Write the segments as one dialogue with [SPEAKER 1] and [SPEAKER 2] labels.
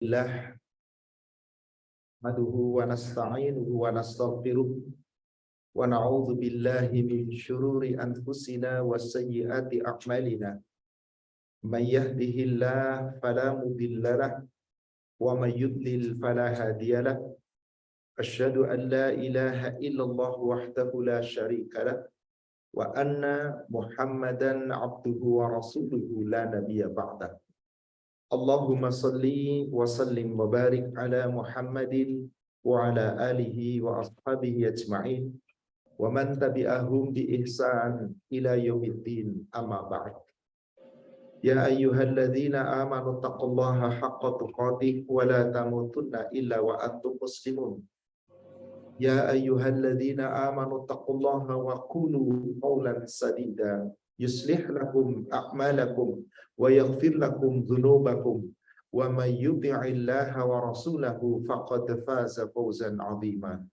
[SPEAKER 1] Alhamdulillah, nahmaduhu wa nasta'inuhu wa nastaghfiruh wa na'udzu billahi min syururi anfusina wa sayyiati a'malina. May yahdihillahu fala mudilla lahu wa may yudlil fala hadiya lahu. Asyhadu an la ilaha illallah wahdahu la syarika lahu wa anna Muhammadan 'abduhu wa rasuluhu la nabiyya ba'dah. Allahumma salli wa sallim wa barik ala Muhammadin wa ala alihi wa ashabihi ajma'in wa man tabi'ahum bi ihsan ila yaumiddin, amma ba'd. Ya ayyuhalladzina amanu taqullaha haqqa tuqatih wa la tamutunna illa wa antum muslimun. Ya ayyuhalladzina amanu taqullaha wa qulu qawlan sadida yuslih lakum a'malakum wa yaghfir lakum dhunubakum wa may yuti'illaha wa rasulahu faqad faza fawzan 'azima.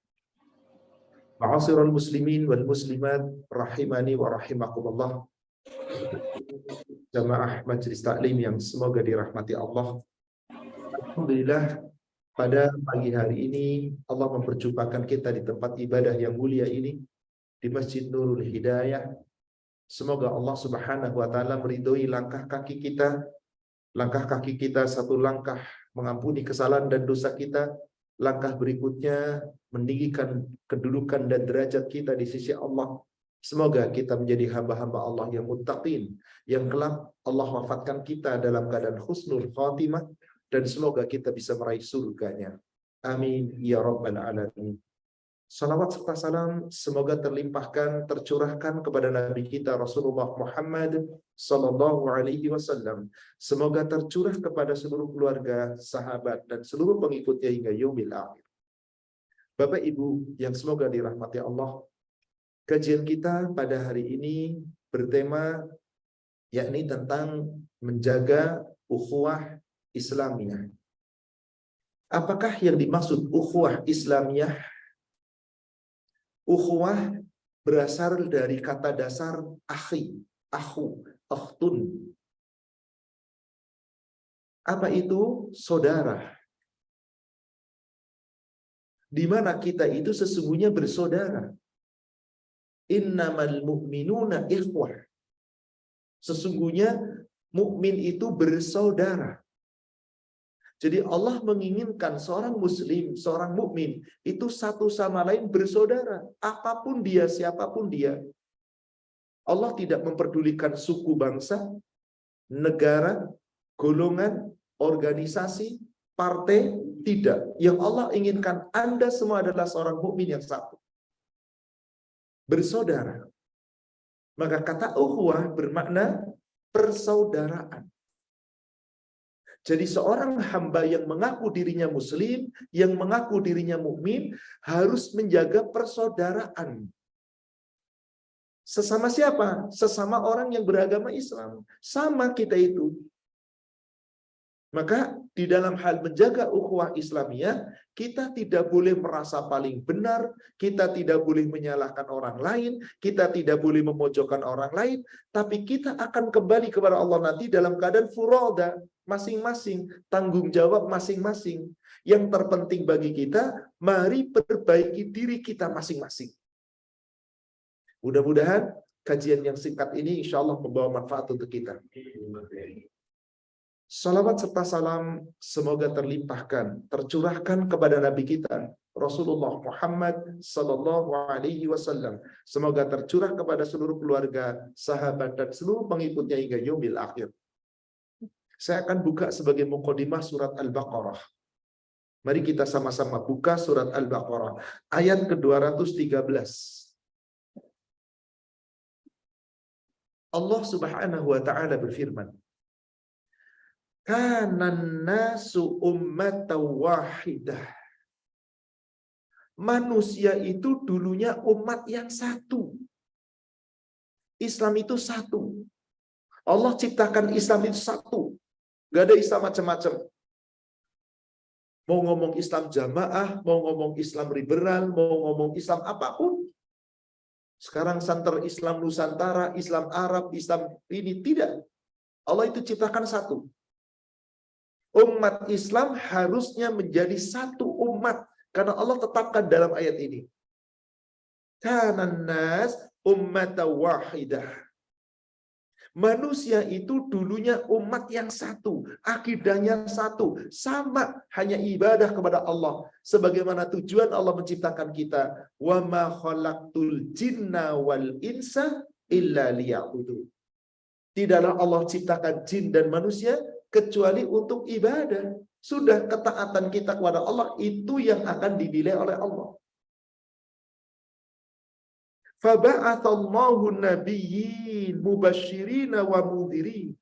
[SPEAKER 1] Ma'asyiral muslimin wal muslimat rahimani wa rahimakumullah. Jamaah majelis taklim yang semoga dirahmati Allah. Alhamdulillah, pada pagi hari ini Allah memperjumpakan kita di tempat ibadah yang mulia ini, di Masjid Nurul Hidayah. Semoga Allah Subhanahu wa taala meridhoi langkah kaki kita satu langkah mengampuni kesalahan dan dosa kita, langkah berikutnya meninggikan kedudukan dan derajat kita di sisi Allah. Semoga kita menjadi hamba-hamba Allah yang muttaqin, yang kelak Allah wafatkan kita dalam keadaan husnul khatimah, dan semoga kita bisa meraih surganya. Amin ya rabbal alamin. Salawat serta salam semoga terlimpahkan, tercurahkan kepada Nabi kita Rasulullah Muhammad sallallahu alaihi wasallam. Semoga tercurah kepada seluruh keluarga, sahabat, dan seluruh pengikutnya hingga yaumil akhir. Bapak Ibu yang semoga dirahmati Allah, kajian kita pada hari ini bertema yakni tentang menjaga ukhuwah Islamiyah. Apakah yang dimaksud ukhuwah Islamiyah? Ukhuwah berasal dari kata dasar akhi, akhu, akhtun. Apa itu? Saudara. Di mana kita itu sesungguhnya bersaudara. Innamal mu'minuna ikhwah. Sesungguhnya mukmin itu bersaudara. Jadi Allah menginginkan seorang muslim, seorang mukmin itu satu sama lain bersaudara, apapun dia, siapapun dia. Allah tidak memperdulikan suku bangsa, negara, golongan, organisasi, partai, tidak. Yang Allah inginkan Anda semua adalah seorang mukmin yang satu. Bersaudara. Maka kata ukhuwah bermakna persaudaraan. Jadi seorang hamba yang mengaku dirinya muslim, yang mengaku dirinya mukmin, harus menjaga persaudaraan. Sesama siapa? Sesama orang yang beragama Islam. Sama kita itu. Maka di dalam hal menjaga ukhuwah Islamiyah, kita tidak boleh merasa paling benar, kita tidak boleh menyalahkan orang lain, kita tidak boleh memojokkan orang lain, tapi kita akan kembali kepada Allah nanti dalam keadaan furoda, masing-masing, tanggung jawab masing-masing. Yang terpenting bagi kita, mari perbaiki diri kita masing-masing. Mudah-mudahan kajian yang singkat ini insya Allah membawa manfaat untuk kita. Salawat serta salam semoga terlimpahkan, tercurahkan kepada Nabi kita Rasulullah Muhammad sallallahu alaihi wasallam. Semoga tercurah kepada seluruh keluarga, sahabat, dan seluruh pengikutnya hingga yaumil akhir. Saya akan buka sebagai muqaddimah surat Al-Baqarah. Mari kita sama-sama buka surat Al-Baqarah ayat ke-213. Allah Subhanahu wa taala berfirman, kanan nasu ummatan wahidah. Manusia itu dulunya umat yang satu. Islam itu satu. Allah ciptakan Islam itu satu. Gak ada Islam macam-macam. Mau ngomong Islam jamaah, mau ngomong Islam liberal, mau ngomong Islam apapun. Sekarang santer Islam Nusantara, Islam Arab, Islam ini tidak. Allah itu ciptakan satu. Umat Islam harusnya menjadi satu umat. Karena Allah tetapkan dalam ayat ini. Kanan nas ummatan wahidah. Manusia itu dulunya umat yang satu, akidahnya satu, sama, hanya ibadah kepada Allah. Sebagaimana tujuan Allah menciptakan kita, wa ma khalaqtul jinna wal insa illa liya'budun. Tidaklah Allah ciptakan jin dan manusia kecuali untuk ibadah. Sudah, ketaatan kita kepada Allah itu yang akan dinilai oleh Allah. Faba'athallahu nabiyyin mubasyirina wa mundhirin.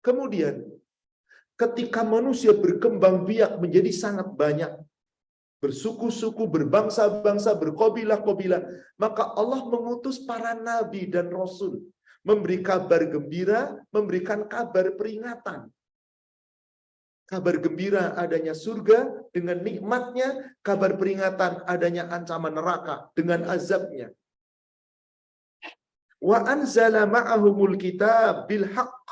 [SPEAKER 1] Kemudian ketika manusia berkembang biak menjadi sangat banyak, bersuku-suku, berbangsa-bangsa, berkabilah-kabilah, maka Allah mengutus para nabi dan rasul, memberi kabar gembira, memberikan kabar peringatan. Kabar gembira adanya surga dengan nikmatnya, kabar peringatan adanya ancaman neraka dengan azabnya. Wa anzala ma'ahumul kitab bil haqq.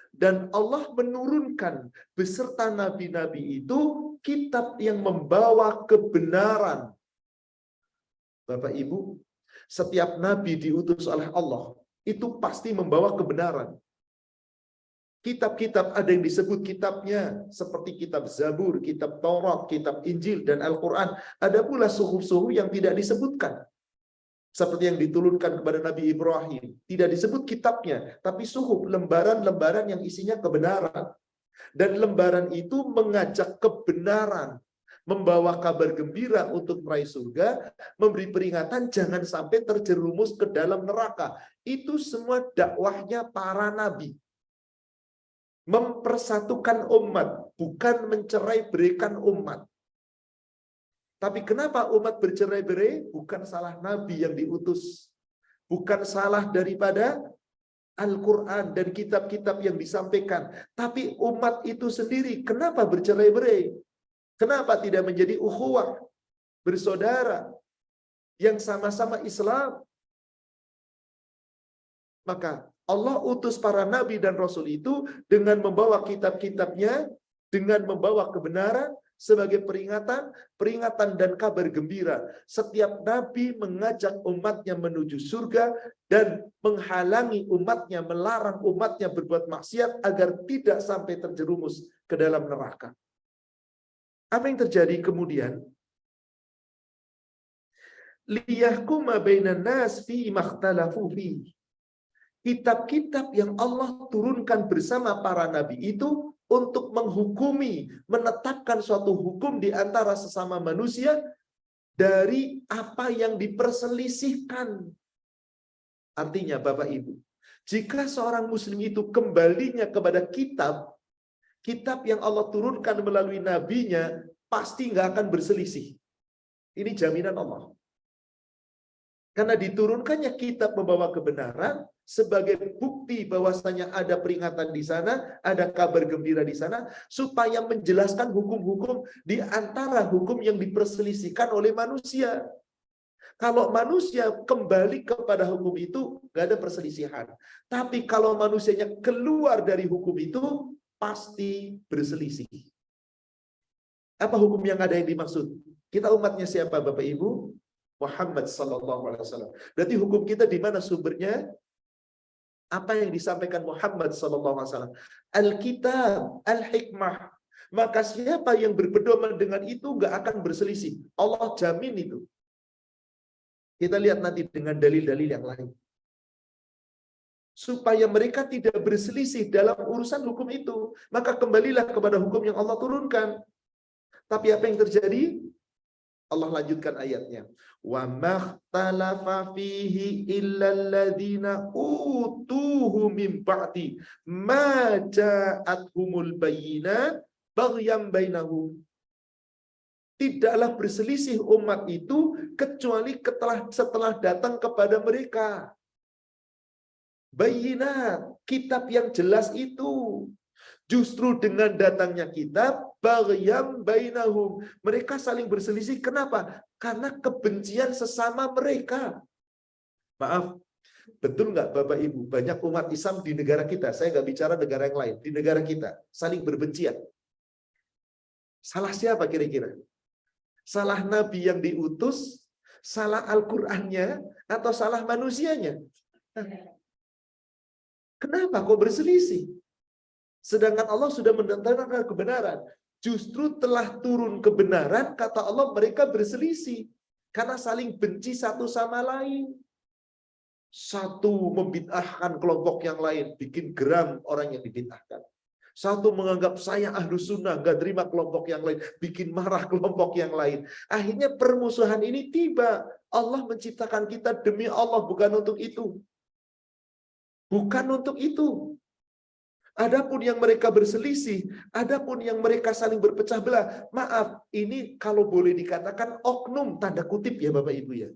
[SPEAKER 1] Dan Allah menurunkan beserta nabi-nabi itu kitab yang membawa kebenaran. Bapak Ibu, setiap nabi diutus oleh Allah itu pasti membawa kebenaran. Kitab-kitab ada yang disebut kitabnya seperti kitab Zabur, kitab Taurat, kitab Injil, dan Al-Quran. Ada pula suhuf-suhuf yang tidak disebutkan. Seperti yang diturunkan kepada Nabi Ibrahim. Tidak disebut kitabnya, tapi suhuf, lembaran-lembaran yang isinya kebenaran. Dan lembaran itu mengajak kebenaran, membawa kabar gembira untuk meraih surga, memberi peringatan jangan sampai terjerumus ke dalam neraka. Itu semua dakwahnya para nabi. Mempersatukan umat, bukan mencerai-beraikan umat. Tapi kenapa umat bercerai-berai? Bukan salah nabi yang diutus. Bukan salah daripada Al-Quran dan kitab-kitab yang disampaikan. Tapi umat itu sendiri, kenapa bercerai-berai? Kenapa tidak menjadi ukhuwah, bersaudara, yang sama-sama Islam? Maka Allah utus para nabi dan rasul itu dengan membawa kitab-kitabnya, dengan membawa kebenaran sebagai peringatan dan kabar gembira. Setiap nabi mengajak umatnya menuju surga dan menghalangi umatnya, melarang umatnya berbuat maksiat agar tidak sampai terjerumus ke dalam neraka. Apa yang terjadi kemudian? Liyahkuma bainan nas fi makhtalafu fi. Kitab-kitab yang Allah turunkan bersama para nabi itu untuk menghukumi, menetapkan suatu hukum di antara sesama manusia dari apa yang diperselisihkan. Artinya Bapak Ibu, jika seorang muslim itu kembalinya kepada kitab yang Allah turunkan melalui nabinya, pasti nggak akan berselisih. Ini jaminan Allah. Karena diturunkannya kitab membawa kebenaran sebagai bukti bahwasanya ada peringatan di sana, ada kabar gembira di sana, supaya menjelaskan hukum-hukum di antara hukum yang diperselisihkan oleh manusia. Kalau manusia kembali kepada hukum itu, nggak ada perselisihan. Tapi kalau manusianya keluar dari hukum itu, pasti berselisih. Apa hukum yang ada yang dimaksud? Kita umatnya siapa Bapak Ibu? Muhammad sallallahu alaihi wasallam. Berarti hukum kita di mana sumbernya? Apa yang disampaikan Muhammad sallallahu alaihi wasallam? Alkitab, al-hikmah. Maka siapa yang berpedoman dengan itu nggak akan berselisih. Allah jamin itu. Kita lihat nanti dengan dalil-dalil yang lain. Supaya mereka tidak berselisih dalam urusan hukum itu, maka kembalilah kepada hukum yang Allah turunkan. Tapi apa yang terjadi? Allah lanjutkan ayatnya. Wa makhtalafa fihi illa alladziina utuhu min ba'di ma ja'athumul bayyinat baghyan bainahum. Tidaklah berselisih umat itu kecuali setelah datang kepada mereka bayyinat, kitab yang jelas itu. Justru dengan datangnya kitab, baghyan bainahum, mereka saling berselisih. Kenapa? Karena kebencian sesama mereka. Maaf, Betul nggak Bapak Ibu? Banyak umat Islam di negara kita, saya nggak bicara negara yang lain, di negara kita saling berbencian. Salah siapa kira-kira? Salah Nabi yang diutus, salah Al-Qur'annya, atau salah manusianya? Kenapa kok berselisih? Sedangkan Allah sudah mendatangkan kebenaran. Justru telah turun kebenaran, kata Allah, mereka berselisih. Karena saling benci satu sama lain. Satu membid'ahkan kelompok yang lain, bikin geram orang yang dibid'ahkan. Satu menganggap saya ahlu sunnah, gak terima kelompok yang lain, bikin marah kelompok yang lain. Akhirnya permusuhan ini tiba. Allah menciptakan kita demi Allah, bukan untuk itu. Bukan untuk itu. Adapun yang mereka berselisih, adapun yang mereka saling berpecah belah, maaf, ini kalau boleh dikatakan oknum, tanda kutip ya Bapak Ibu ya.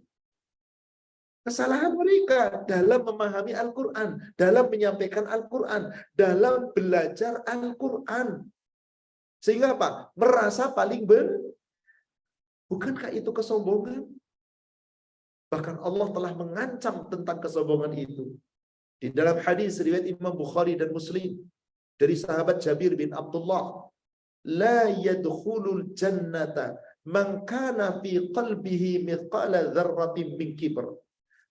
[SPEAKER 1] Kesalahan mereka dalam memahami Al-Quran, dalam menyampaikan Al-Quran, dalam belajar Al-Quran. Sehingga apa? Merasa paling benar. Bukankah itu kesombongan? Bahkan Allah telah mengancam tentang kesombongan itu. Di dalam hadis riwayat Imam Bukhari dan Muslim dari sahabat Jabir bin Abdullah, la yadkhulul jannata man kana fi qalbihi mithqala dzarratin min kibr.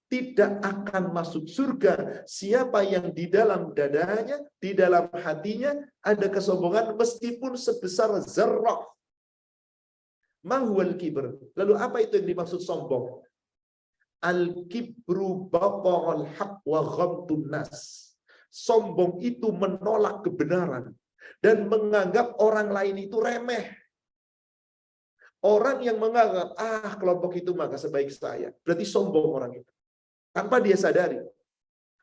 [SPEAKER 1] Tidak akan masuk surga siapa yang di dalam dadanya, di dalam hatinya ada kesombongan meskipun sebesar zarrah. Mahwal kibr. Lalu apa itu yang dimaksud sombong? Al-kibru batarul haq wa ghamtun nas. Sombong itu menolak kebenaran dan menganggap orang lain itu remeh. Orang yang menganggap, kelompok itu maka sebaik saya, berarti sombong orang itu. Tanpa dia sadari.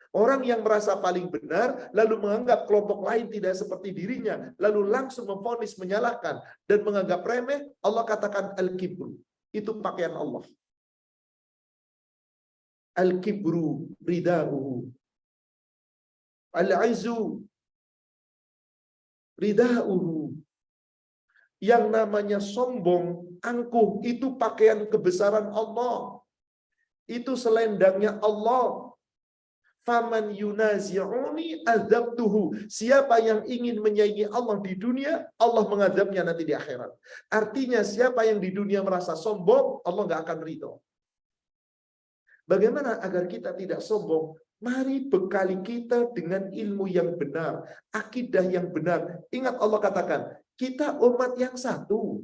[SPEAKER 1] Orang yang merasa paling benar, lalu menganggap kelompok lain tidak seperti dirinya, lalu langsung memvonis, menyalahkan, dan menganggap remeh, Allah katakan al-kibru. Itu pakaian Allah. Al-kibru ridauhu. Al-izu ridauhu. Yang namanya sombong, angkuh, itu pakaian kebesaran Allah. Itu selendangnya Allah. Faman yunazi'uni adzabtuhu. Siapa yang ingin menyaingi Allah di dunia, Allah mengadabnya nanti di akhirat. Artinya siapa yang di dunia merasa sombong, Allah nggak akan ridho. Bagaimana agar kita tidak sombong? Mari bekali kita dengan ilmu yang benar, akidah yang benar. Ingat Allah katakan, kita umat yang satu.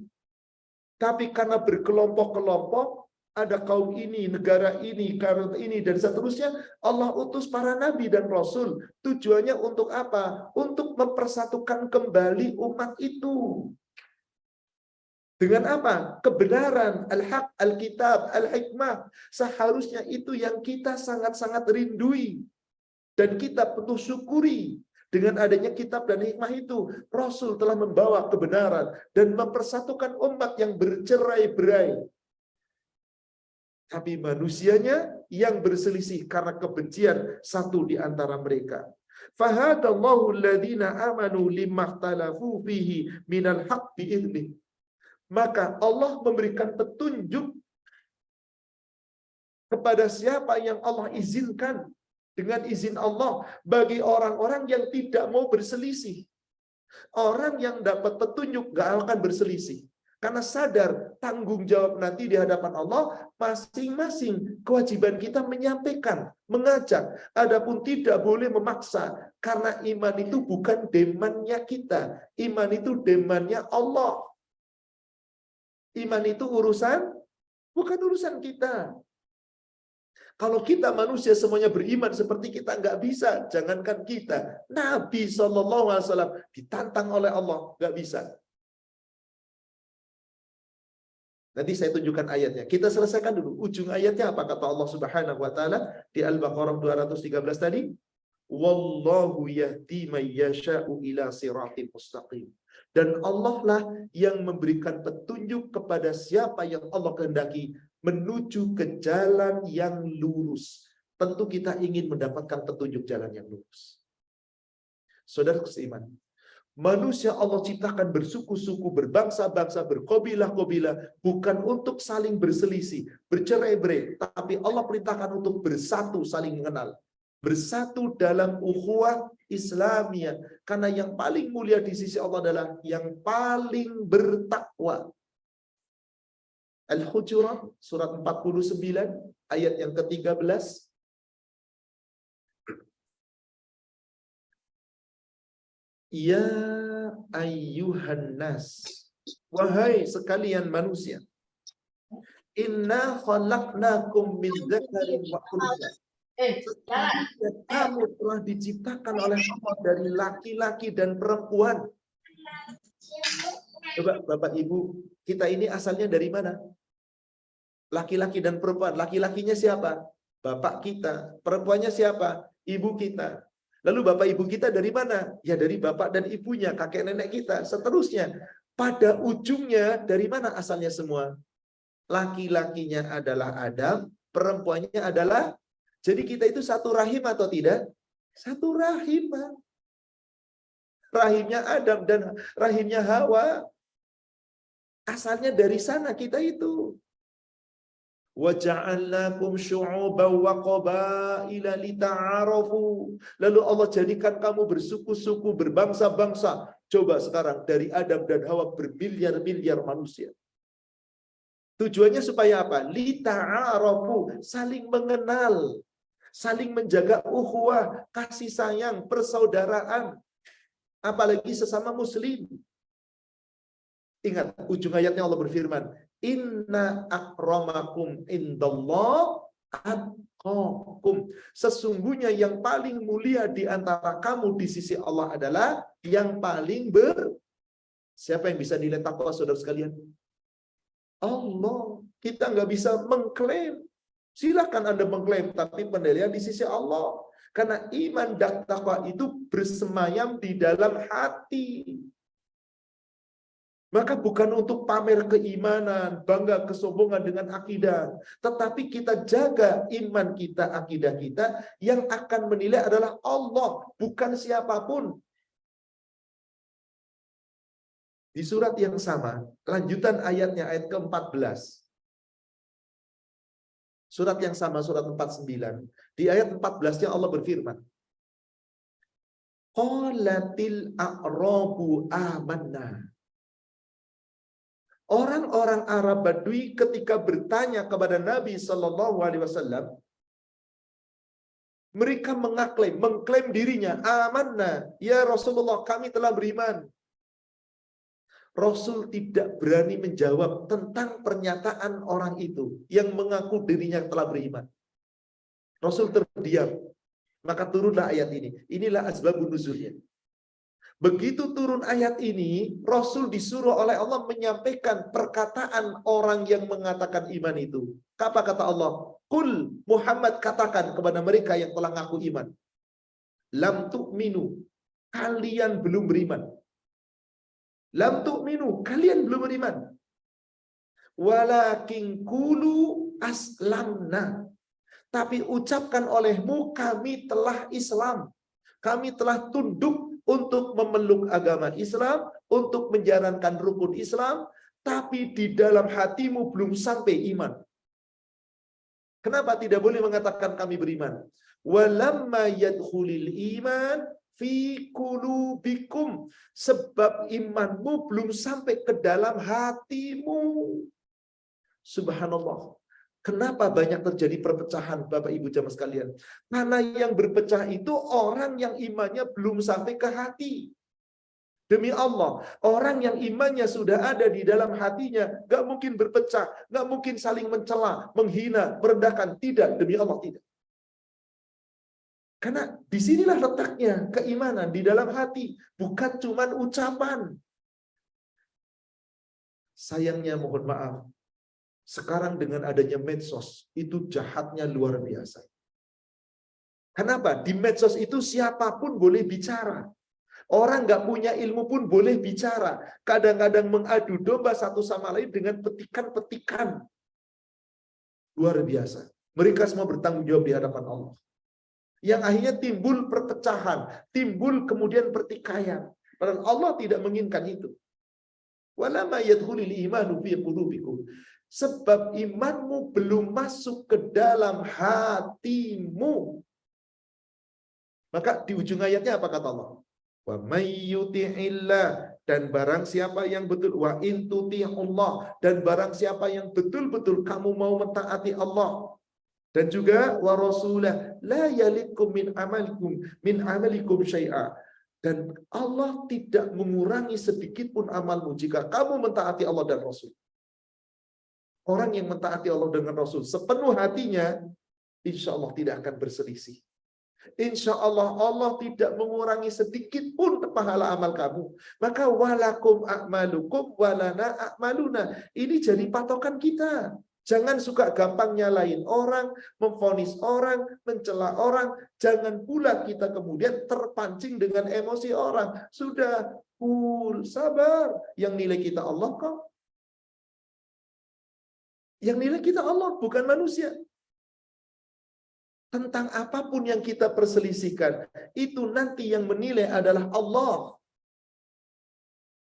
[SPEAKER 1] Tapi karena berkelompok-kelompok, ada kaum ini, negara ini, karena ini, dan seterusnya, Allah utus para nabi dan rasul. Tujuannya untuk apa? Untuk mempersatukan kembali umat itu. Dengan apa? Kebenaran, al-haq, al-kitab, al-hikmah. Seharusnya itu yang kita sangat-sangat rindui. Dan kita penuh syukuri. Dengan adanya kitab dan hikmah itu, Rasul telah membawa kebenaran dan mempersatukan umat yang bercerai-berai. Tapi manusianya yang berselisih karena kebencian satu di antara mereka. Fahadallahu alladhina amanu limakhtalafu fihi minal haq bi'idnih. Maka Allah memberikan petunjuk kepada siapa yang Allah izinkan dengan izin Allah bagi orang-orang yang tidak mau berselisih. Orang yang dapat petunjuk gak akan berselisih. Karena sadar tanggung jawab nanti di hadapan Allah, masing-masing kewajiban kita menyampaikan, mengajak. Adapun tidak boleh memaksa. Karena iman itu bukan demannya kita. Iman itu demannya Allah. Iman itu bukan urusan kita. Kalau kita manusia semuanya beriman seperti kita, nggak bisa. Jangankan kita. Nabi SAW ditantang oleh Allah. Nggak bisa. Nanti saya tunjukkan ayatnya. Kita selesaikan dulu. Ujung ayatnya apa? Kata Allah Subhanahu wa Ta'ala di Al-Baqarah 213 tadi. Wallahu yahdi man yasha'u ila siratin mustaqim. Dan Allah lah yang memberikan petunjuk kepada siapa yang Allah kehendaki menuju ke jalan yang lurus. Tentu kita ingin mendapatkan petunjuk jalan yang lurus. Saudara seiman, Manusia Allah ciptakan bersuku-suku, berbangsa-bangsa, berkobilah-kobilah, bukan untuk saling berselisih, bercerai-berai, tapi Allah perintahkan untuk bersatu, saling mengenal. Bersatu dalam ukhuwah Islamiyah. Karena yang paling mulia di sisi Allah adalah yang paling bertakwa. Al-Hujurat surat 49 ayat yang ke-13. Ya ayyuhan nas, wahai sekalian manusia, inna khalaqnakum min dzakarin wa untha. Sesungguhnya kamu telah diciptakan oleh Allah dari laki-laki dan perempuan. Coba Bapak Ibu, kita ini asalnya dari mana? Laki-laki dan perempuan. Laki-lakinya siapa? Bapak kita. Perempuannya siapa? Ibu kita. Lalu bapak ibu kita dari mana? Ya dari bapak dan ibunya, kakek nenek kita. Seterusnya. Pada ujungnya dari mana asalnya semua? Laki-lakinya adalah Adam, perempuannya adalah. Jadi kita itu satu rahim atau tidak? Satu rahim. Rahimnya Adam dan rahimnya Hawa. Asalnya dari sana kita itu. وَجَعَلْنَاكُمْ شُعُوبًا وَقَبَائِلَ لِتَعَارَفُوا. Lalu Allah jadikan kamu bersuku-suku, berbangsa-bangsa. Coba sekarang dari Adam dan Hawa bermiliar-miliar manusia. Tujuannya supaya apa? Lita'arafu, saling mengenal, saling menjaga ukhuwah, kasih sayang, persaudaraan, apalagi sesama muslim. Ingat, ujung ayatnya Allah berfirman, inna akramakum indallah atqakum. Sesungguhnya yang paling mulia di antara kamu di sisi Allah adalah yang paling Siapa yang bisa nilai takwa, saudara sekalian? Allah. Kita nggak bisa mengklaim. Silakan Anda mengklaim, tapi penilaian di sisi Allah. Karena iman dan takwa itu bersemayam di dalam hati. Maka bukan untuk pamer keimanan, bangga kesombongan dengan akidah. Tetapi kita jaga iman kita, akidah kita. Yang akan menilai adalah Allah, bukan siapapun. Di surat yang sama, lanjutan ayatnya, ayat ke-14. Surat yang sama, surat 49. Di ayat 14-nya Allah berfirman, qalatil a'rabu amanna. Orang-orang Arab Badui ketika bertanya kepada Nabi Shallallahu Alaihi Wasallam, mereka mengklaim dirinya, amanna, ya Rasulullah, kami telah beriman. Rasul tidak berani menjawab tentang pernyataan orang itu yang mengaku dirinya telah beriman. Rasul terdiam. Maka turunlah ayat ini. Inilah asbabun nuzulnya. Begitu turun ayat ini, Rasul disuruh oleh Allah menyampaikan perkataan orang yang mengatakan iman itu. Apa kata Allah? Qul, Muhammad katakan kepada mereka yang telah ngaku iman. Lam tu'minu, kalian belum beriman. Lam tu'minu, kalian belum beriman. Walakin qulu aslamna. Tapi ucapkan olehmu, kami telah Islam. Kami telah tunduk untuk memeluk agama Islam, untuk menjalankan rukun Islam, tapi di dalam hatimu belum sampai iman. Kenapa tidak boleh mengatakan kami beriman? Walamma yadkhulil iman fi qulubikum. Sebab imanmu belum sampai ke dalam hatimu. Subhanallah. Kenapa banyak terjadi perpecahan, Bapak Ibu jamaah sekalian? Karena yang berpecah itu orang yang imannya belum sampai ke hati. Demi Allah, orang yang imannya sudah ada di dalam hatinya, gak mungkin berpecah, gak mungkin saling mencela, menghina, merendahkan. Tidak, demi Allah tidak. Karena disinilah letaknya keimanan di dalam hati, bukan cuman ucapan. Sayangnya mohon maaf, sekarang dengan adanya medsos, itu jahatnya luar biasa. Kenapa? Di medsos itu siapapun boleh bicara. Orang nggak punya ilmu pun boleh bicara. Kadang-kadang mengadu domba satu sama lain dengan petikan-petikan. Luar biasa. Mereka semua bertanggung jawab di hadapan Allah. Yang akhirnya timbul perpecahan, timbul kemudian pertikaian. Padahal Allah tidak menginginkan itu. Wala ma yadkhulul imanu fi qulubikum. Sebab imanmu belum masuk ke dalam hatimu. Maka di ujung ayatnya apa kata Allah? Wa may yuti'illah, dan barang siapa yang betul, wa in tuti'ullah, dan barang siapa yang betul-betul kamu mau mentaati Allah, dan juga wa rasulah la yalikum min amalikum syai'a, dan Allah tidak mengurangi sedikit pun amalmu jika kamu mentaati Allah dan Rasul. Orang yang mentaati Allah dengan Rasul sepenuh hatinya, insya Allah tidak akan berselisih. Insya Allah Allah tidak mengurangi sedikit pun pahala amal kamu. Maka walakum a'malukum walana a'maluna. Ini jadi patokan kita. Jangan suka gampang nyalain orang, memvonis orang, mencela orang. Jangan pula kita kemudian terpancing dengan emosi orang. Sudah, sabar. Yang nilai kita Allah kok. Yang nilai kita Allah, bukan manusia. Tentang apapun yang kita perselisihkan, itu nanti yang menilai adalah Allah.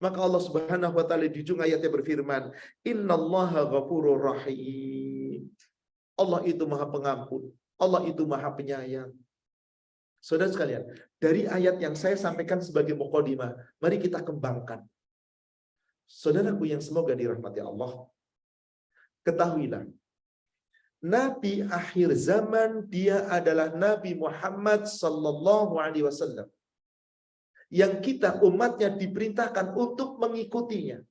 [SPEAKER 1] Maka Allah Subhanahu wa taala di ujung ayatnya berfirman, "Innallaha ghafurur rahim." Allah itu Maha Pengampun, Allah itu Maha Penyayang. Saudara sekalian, dari ayat yang saya sampaikan sebagai mukadimah, mari kita kembangkan. Saudaraku yang semoga dirahmati Allah, ketahuilah, Nabi akhir zaman dia adalah Nabi Muhammad sallallahu alaihi wasallam. Yang kita umatnya diperintahkan untuk mengikutinya,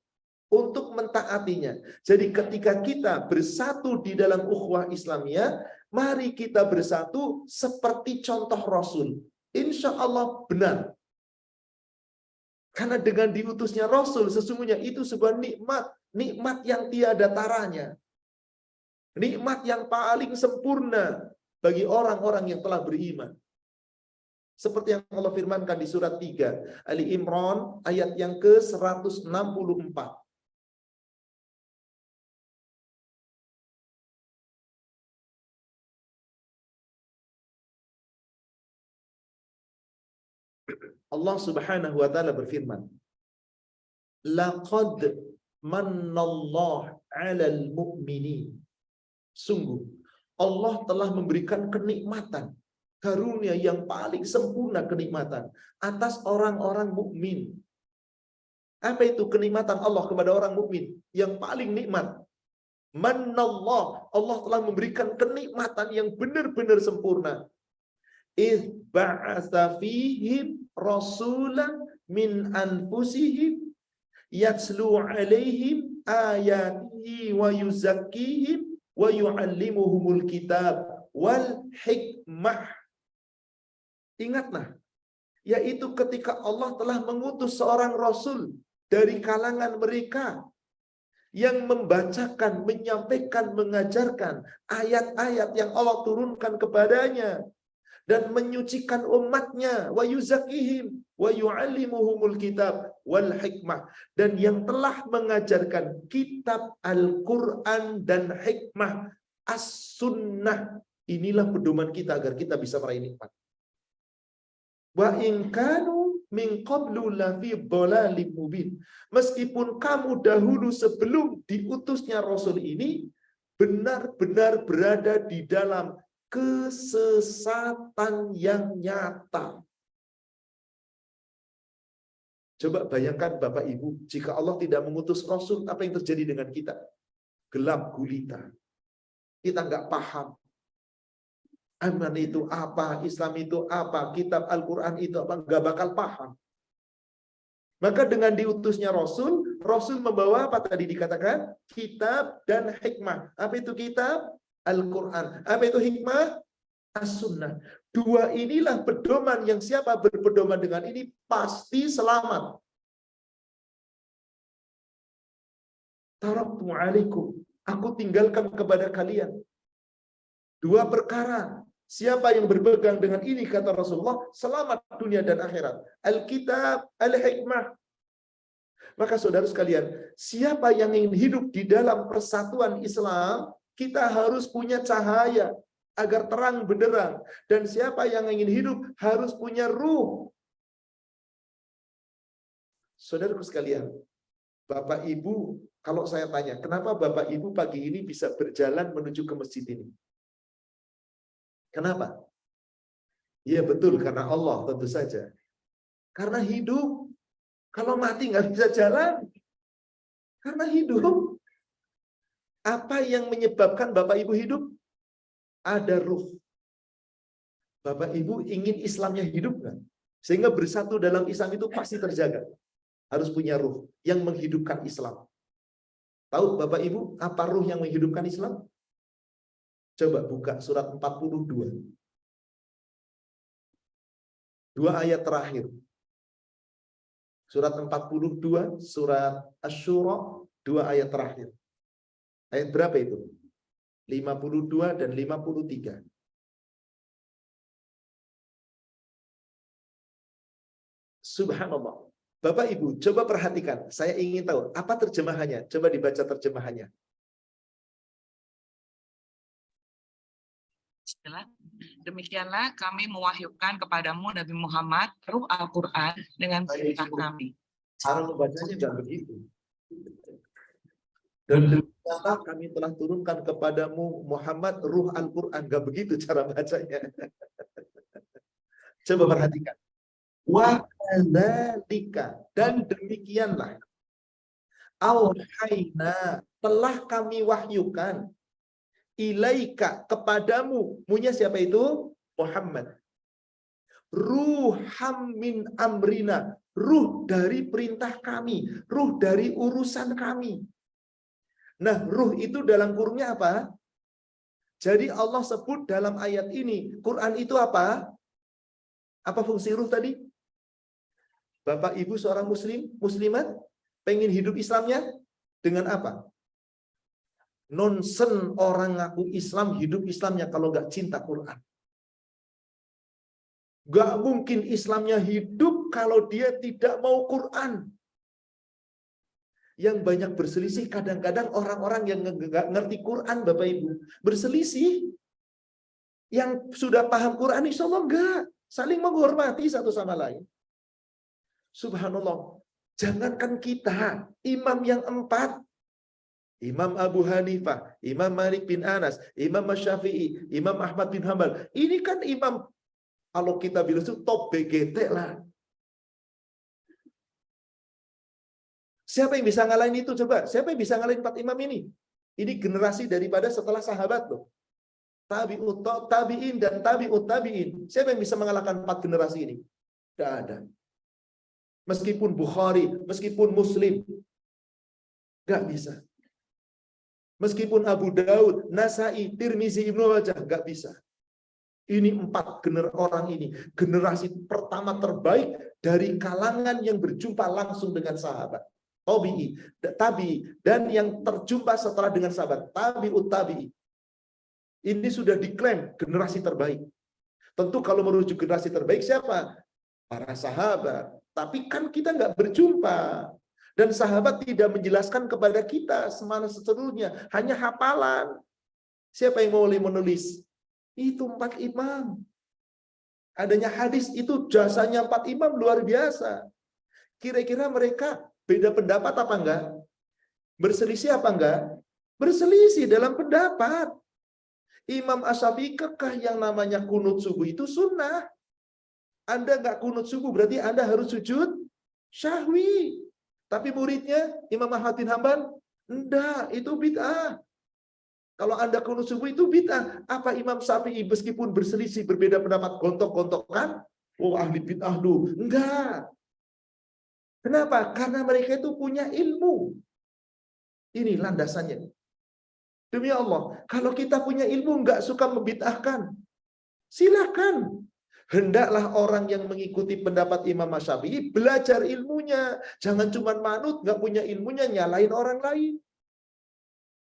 [SPEAKER 1] untuk mentaatinya. Jadi ketika kita bersatu di dalam ukhuwah Islamiyah, mari kita bersatu seperti contoh Rasul. Insya Allah benar. Karena dengan diutusnya Rasul, sesungguhnya itu sebuah nikmat. Nikmat yang tiada taranya. Nikmat yang paling sempurna bagi orang-orang yang telah beriman. Seperti yang Allah firmankan di surat 3 Ali Imran ayat yang ke-164. Allah Subhanahu wa taala berfirman, "Laqad mannallahu 'alal mu'minin." Sungguh Allah telah memberikan kenikmatan, karunia yang paling sempurna kenikmatan atas orang-orang mukmin. Apa itu kenikmatan Allah kepada orang mukmin? Yang paling nikmat. Mannallah, Allah telah memberikan kenikmatan yang benar-benar sempurna. Idz ba'atsa fihim rasulan min anfusihim yatslu 'alaihim ayatihi wa yuzakkihim wa yu'allimuhumul kitab wal hikmah. Ingatlah, yaitu ketika Allah telah mengutus seorang rasul dari kalangan mereka yang membacakan, menyampaikan, mengajarkan ayat-ayat yang Allah turunkan kepadanya dan menyucikan umatnya, wa yuzakihim wa yu'allimuhumul kitab wal hikmah, dan yang telah mengajarkan kitab Al-Qur'an dan hikmah as-sunnah. Inilah pedoman kita agar kita bisa meraih nikmat. Wa in kanu min qablu la fi dhalalim mubin. Meskipun kamu dahulu sebelum diutusnya Rasul ini benar-benar berada di dalam kesesatan yang nyata. Coba bayangkan Bapak Ibu, jika Allah tidak mengutus Rasul, apa yang terjadi dengan kita? Gelap gulita. Kita nggak paham. Aman itu apa, Islam itu apa, kitab Al-Quran itu apa, nggak bakal paham. Maka dengan diutusnya Rasul, Rasul membawa apa tadi dikatakan? Kitab dan hikmah. Apa itu kitab? Al-Quran. Apa itu hikmah? As-Sunnah. Dua inilah pedoman yang siapa berpedoman dengan ini pasti selamat. Taraktu alaikum. Aku tinggalkan kepada kalian dua perkara. Siapa yang berpegang dengan ini, kata Rasulullah, selamat dunia dan akhirat. Alkitab, al-hikmah. Maka saudara sekalian, siapa yang ingin hidup di dalam persatuan Islam, kita harus punya cahaya agar terang benderang. Dan siapa yang ingin hidup harus punya ruh. Saudaraku sekalian, Bapak Ibu, kalau saya tanya, kenapa Bapak Ibu pagi ini bisa berjalan menuju ke masjid ini? Kenapa? Iya betul, karena Allah tentu saja. Karena hidup. Kalau mati nggak bisa jalan. Karena hidup. Apa yang menyebabkan Bapak Ibu hidup? Ada ruh. Bapak Ibu ingin Islamnya hidup nggak? Sehingga bersatu dalam Islam itu pasti terjaga. Harus punya ruh yang menghidupkan Islam. Tahu Bapak Ibu apa ruh yang menghidupkan Islam? Coba buka surat 42. 2 ayat terakhir. Surat 42, surat Asy-Syura, 2 ayat terakhir. Ayat berapa itu? 52 dan 53. Subhanallah. Bapak Ibu, coba perhatikan. Saya ingin tahu, apa terjemahannya? Coba dibaca terjemahannya.
[SPEAKER 2] Demikianlah kami mewahyukan kepadamu Nabi Muhammad ruh Al-Quran dengan perintah kami.
[SPEAKER 1] Cara membacanya nggak begitu. Dan demikianlah kami telah turunkan kepadamu Muhammad ruh Al-Quran. Nggak begitu cara bacanya. Coba perhatikan. Wa kadzalika, dan demikianlah auhayna, telah kami wahyukan ilaika, kepadamu. Munya siapa itu? Muhammad. Ruham min amrina, ruh dari perintah kami, ruh dari urusan kami. Nah, ruh itu dalam kurungnya apa? Jadi Allah sebut dalam ayat ini, Quran itu apa? Apa fungsi ruh tadi? Bapak Ibu seorang muslim, muslimat, pengen hidup Islamnya dengan apa? Nonsen orang ngaku Islam, hidup Islamnya kalau nggak cinta Quran. Nggak mungkin Islamnya hidup kalau dia tidak mau Quran. Yang banyak berselisih kadang-kadang orang-orang yang nggak ngerti Quran, Bapak Ibu. Berselisih. Yang sudah paham Quran, insya Allah enggak. Saling menghormati satu sama lain. Subhanallah. Jangankan kita, imam yang 4. Imam Abu Hanifah, Imam Malik bin Anas, Imam Syafi'i, Imam Ahmad bin Hambal. Ini kan imam, kalau kita bilang itu top BGT lah. Siapa yang bisa ngalahin itu? Coba, siapa yang bisa ngalahin 4 imam ini? Ini generasi daripada setelah sahabat loh. Tabi'in dan tabi'ut tabi'in. Siapa yang bisa mengalahkan 4 generasi ini? Tidak ada. Meskipun Bukhari, meskipun Muslim, nggak bisa. Meskipun Abu Daud, Nasai, Tirmizi, Ibnu Majah, nggak bisa. Ini 4 orang ini, generasi pertama terbaik dari kalangan yang berjumpa langsung dengan sahabat. Tabi'i, dan yang terjumpa setelah dengan sahabat, tabi'ut tabi'i. Ini sudah diklaim generasi terbaik. Tentu kalau merujuk generasi terbaik siapa? Para sahabat. Tapi kan kita nggak berjumpa. Dan sahabat tidak menjelaskan kepada kita semana seluruhnya. Hanya hafalan. Siapa yang boleh menulis? Itu 4 imam. Adanya hadis itu jasanya 4 imam luar biasa. Kira-kira mereka beda pendapat apa enggak? Berselisih apa enggak? Berselisih dalam pendapat. Imam Asy-Syafi'i kekeh yang namanya kunut subuh itu sunnah. Anda enggak kunut subuh berarti Anda harus sujud syahwi. Tapi muridnya Imam Ahmad bin Hambal, enggak, itu bid'ah. Kalau Anda kunut subuh itu bid'ah. Apa Imam Syafi'i meskipun berselisih berbeda pendapat gontok-gontokan? Oh, ahli bid'ah lu. Enggak. Kenapa? Karena mereka itu punya ilmu. Ini landasannya. Demi Allah, kalau kita punya ilmu enggak suka membid'ahkan, silakan. Hendaklah orang yang mengikuti pendapat Imam Syafi'i belajar ilmunya. Jangan cuma manut, nggak punya ilmunya, nyalain orang lain.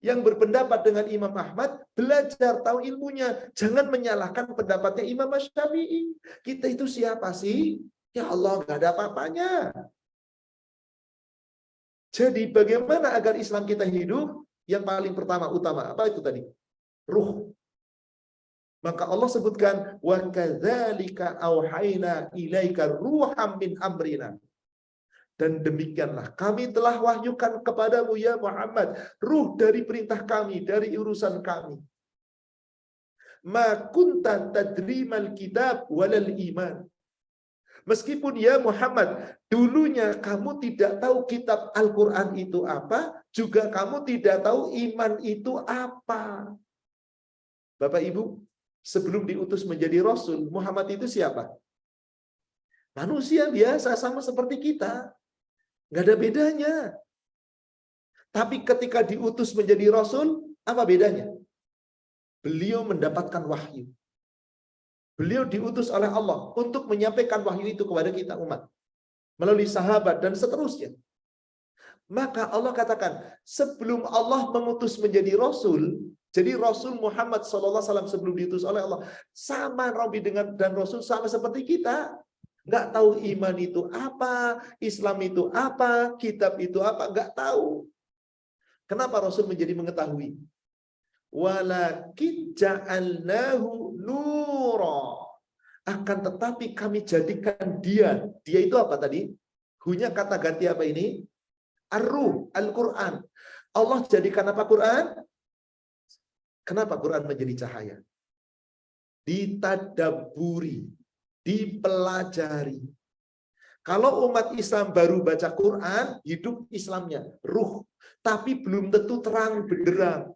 [SPEAKER 1] Yang berpendapat dengan Imam Ahmad, belajar tahu ilmunya. Jangan menyalahkan pendapatnya Imam Syafi'i. Kita itu siapa sih? Ya Allah, nggak ada apa-apanya. Jadi bagaimana agar Islam kita hidup? Yang paling pertama, utama. Apa itu tadi? Ruh. Maka Allah sebutkan wa kadzalika auhayna ilaika ruham min amrina. Dan demikianlah kami telah wahyukan kepadamu ya Muhammad ruh dari perintah kami, dari urusan kami. Ma kunta tadrimal kitab walal iman. Meskipun ya Muhammad, dulunya kamu tidak tahu kitab Al-Quran itu apa, juga kamu tidak tahu iman itu apa. Bapak Ibu, sebelum diutus menjadi Rasul, Muhammad itu siapa? Manusia biasa, sama seperti kita. Nggak ada bedanya. Tapi ketika diutus menjadi Rasul, apa bedanya? Beliau mendapatkan wahyu. Beliau diutus oleh Allah untuk menyampaikan wahyu itu kepada kita umat. Melalui sahabat dan seterusnya. Maka Allah katakan, sebelum Allah mengutus menjadi Rasul, jadi Rasul Muhammad SAW sebelum diutus oleh Allah, sama Nabi dan Rasul sama seperti kita. Nggak tahu iman itu apa, Islam itu apa, kitab itu apa, nggak tahu. Kenapa Rasul menjadi mengetahui? Walakin ja'alnahu nura. Akan tetapi kami jadikan dia itu apa tadi? Hunya kata ganti apa ini? Ar-Ruh, Al-Quran. Allah jadikan apa Quran? Kenapa Quran menjadi cahaya? Ditadaburi, dipelajari. Kalau umat Islam baru baca Quran, hidup Islamnya, ruh. Tapi belum tentu terang benderang.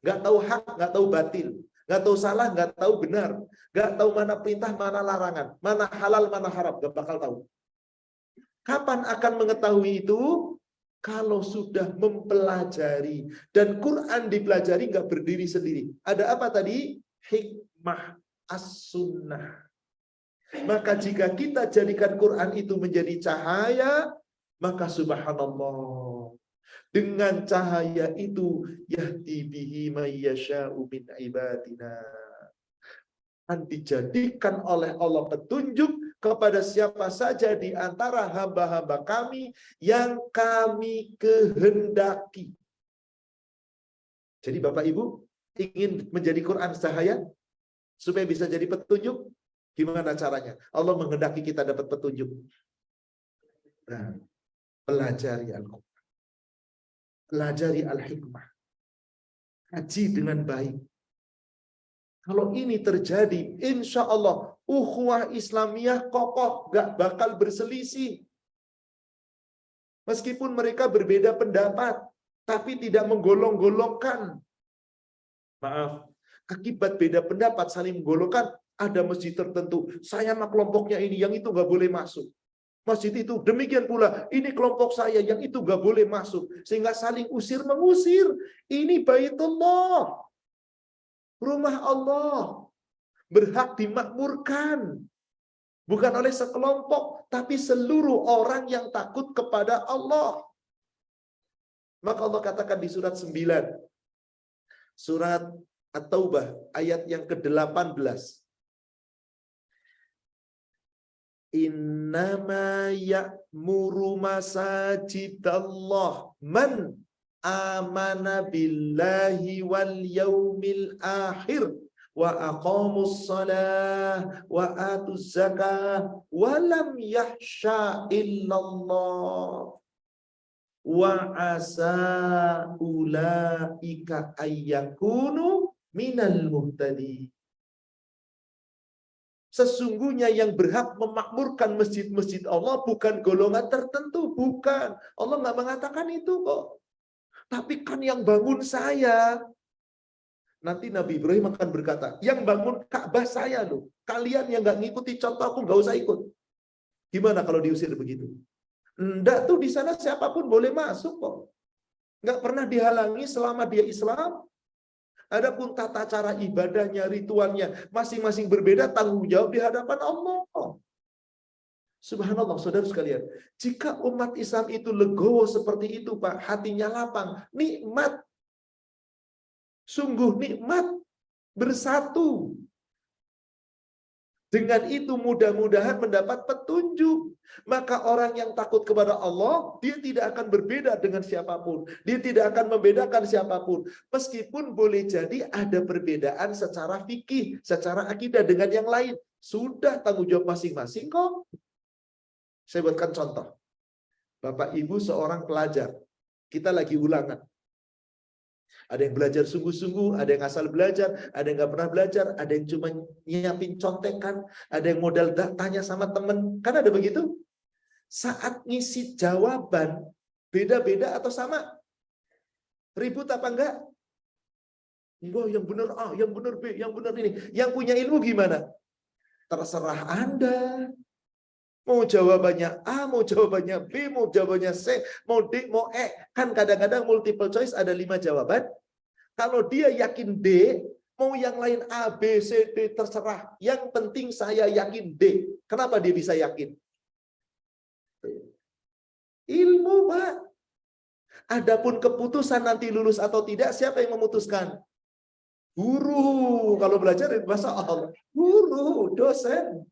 [SPEAKER 1] Nggak tahu hak, nggak tahu batil. Nggak tahu salah, nggak tahu benar. Nggak tahu mana perintah, mana larangan. Mana halal, mana haram. Nggak bakal tahu. Kapan akan mengetahui itu? Kalau sudah mempelajari. Dan Quran dipelajari nggak berdiri sendiri. Ada apa tadi? Hikmah as-sunnah. Maka jika kita jadikan Quran itu menjadi cahaya, maka subhanallah. Dengan cahaya itu yahdi bihi may yasha'u min ibadina. Dan dijadikan oleh Allah petunjuk kepada siapa saja di antara hamba-hamba kami yang kami kehendaki. Jadi Bapak Ibu ingin menjadi Quran cahaya supaya bisa jadi petunjuk, gimana caranya? Allah menghendaki kita dapat petunjuk. Nah, pelajari Al-Quran. Pelajari Al-Hikmah. Kaji dengan baik. Kalau ini terjadi, insya Allah ukhuwah Islamiyah kokoh, gak bakal berselisih. Meskipun mereka berbeda pendapat, tapi tidak menggolong-golongkan. Maaf, akibat beda pendapat saling menggolongkan, ada masjid tertentu. Saya sama kelompoknya ini, yang itu gak boleh masuk. Masjid itu demikian pula, ini kelompok saya, yang itu gak boleh masuk. Sehingga saling usir-mengusir. Ini Baitullah. Rumah Allah. Berhak dimakmurkan. Bukan oleh sekelompok, tapi seluruh orang yang takut kepada Allah. Maka Allah katakan di surat 9. Surat At-Taubah, ayat yang ke-18. Innama ya'muru masajidallah man amana billahi wal yaumil akhir wa aqamus salah wa atuz zakah wa lam yahsha illallah wa asa ulaika ayyakunu minal muhtadin. Sesungguhnya yang berhak memakmurkan masjid-masjid Allah bukan golongan tertentu, bukan. Allah nggak mengatakan itu kok. Tapi kan yang bangun saya. Nanti Nabi Ibrahim akan berkata, yang bangun Ka'bah saya loh. Kalian yang nggak ngikuti contoh aku nggak usah ikut. Gimana kalau diusir begitu? Enggak tuh, di sana siapapun boleh masuk kok. Nggak pernah dihalangi selama dia Islam. Adapun tata cara ibadahnya, ritualnya, masing-masing berbeda, tanggung jawab di hadapan Allah. Subhanallah, saudara sekalian. Jika umat Islam itu legowo seperti itu, Pak, hatinya lapang, nikmat. Sungguh nikmat bersatu. Dengan itu mudah-mudahan mendapat petunjuk. Maka orang yang takut kepada Allah, dia tidak akan berbeda dengan siapapun. Dia tidak akan membedakan siapapun. Meskipun boleh jadi ada perbedaan secara fikih, secara akidah dengan yang lain. Sudah tanggung jawab masing-masing kok. Saya buatkan contoh. Bapak Ibu seorang pelajar, kita lagi ulangan. Ada yang belajar sungguh-sungguh, ada yang asal belajar, ada yang nggak pernah belajar, ada yang cuma nyiapin contekan, ada yang modal tanya sama temen. Kan ada begitu? Saat ngisi jawaban, beda-beda atau sama? Ribut apa enggak? Enggak, yang benar A, yang benar B, yang benar ini. Yang punya ilmu gimana? Terserah Anda. Mau jawabannya A, mau jawabannya B, mau jawabannya C, mau D, mau E. Kan kadang-kadang multiple choice ada 5 jawaban. Kalau dia yakin D, mau yang lain A, B, C, D, terserah. Yang penting saya yakin D. Kenapa dia bisa yakin? Ilmu, Pak. Adapun keputusan nanti lulus atau tidak, siapa yang memutuskan? Guru. Kalau belajar bahasa Allah. Guru, dosen.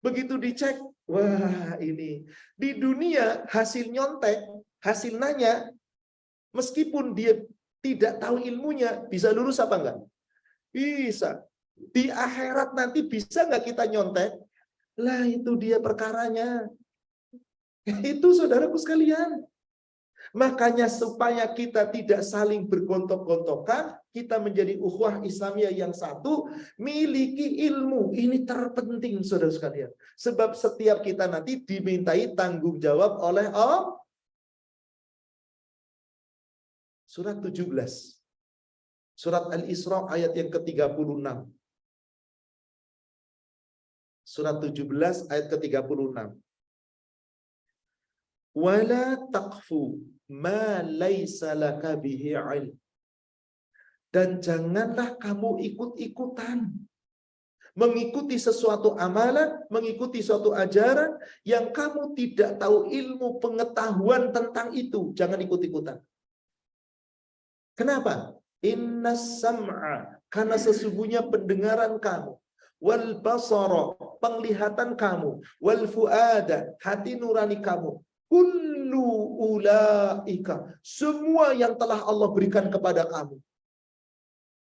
[SPEAKER 1] Begitu dicek, wah ini. Di dunia hasil nyontek, hasil nanya, meskipun dia tidak tahu ilmunya, bisa lulus apa enggak? Bisa. Di akhirat nanti bisa nggak kita nyontek? Lah itu dia perkaranya. Itu saudaraku sekalian. Makanya supaya kita tidak saling bergontok-gontokan, kita menjadi ukhuwah Islamiyah yang satu, miliki ilmu. Ini terpenting saudara sekalian. Sebab setiap kita nanti dimintai tanggung jawab oleh Allah. Surat 17. Surat Al-Isra ayat yang ke-36. Surat 17 ayat ke-36. Wala taqfu ma laisa laka bihi ilm. Dan janganlah kamu ikut-ikutan mengikuti sesuatu amalan, mengikuti suatu ajaran yang kamu tidak tahu ilmu pengetahuan tentang itu. Jangan ikut-ikutan. Kenapa? Innas sam'a, karena sesungguhnya pendengaran kamu, wal basara, penglihatan kamu, wal fuada, hati nurani kamu, kullu ulaika, semua yang telah Allah berikan kepada kamu.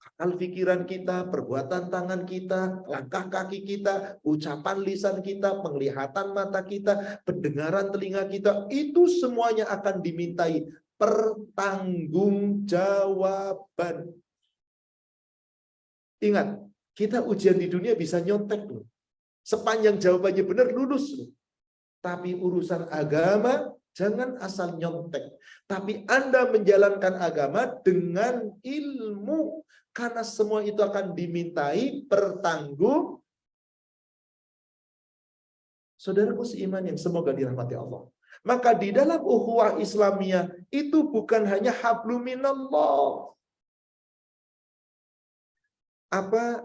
[SPEAKER 1] Akal pikiran kita, perbuatan tangan kita, langkah kaki kita, ucapan lisan kita, penglihatan mata kita, pendengaran telinga kita, itu semuanya akan dimintai pertanggungjawaban. Ingat, kita ujian di dunia bisa nyontek loh. Sepanjang jawabannya benar lulus loh. Tapi urusan agama jangan asal nyontek. Tapi Anda menjalankan agama dengan ilmu. Karena semua itu akan dimintai pertanggung. Saudaraku seiman yang semoga dirahmati Allah. Maka di dalam ukhuwah Islamiyah itu bukan hanya hablum minallah. Apa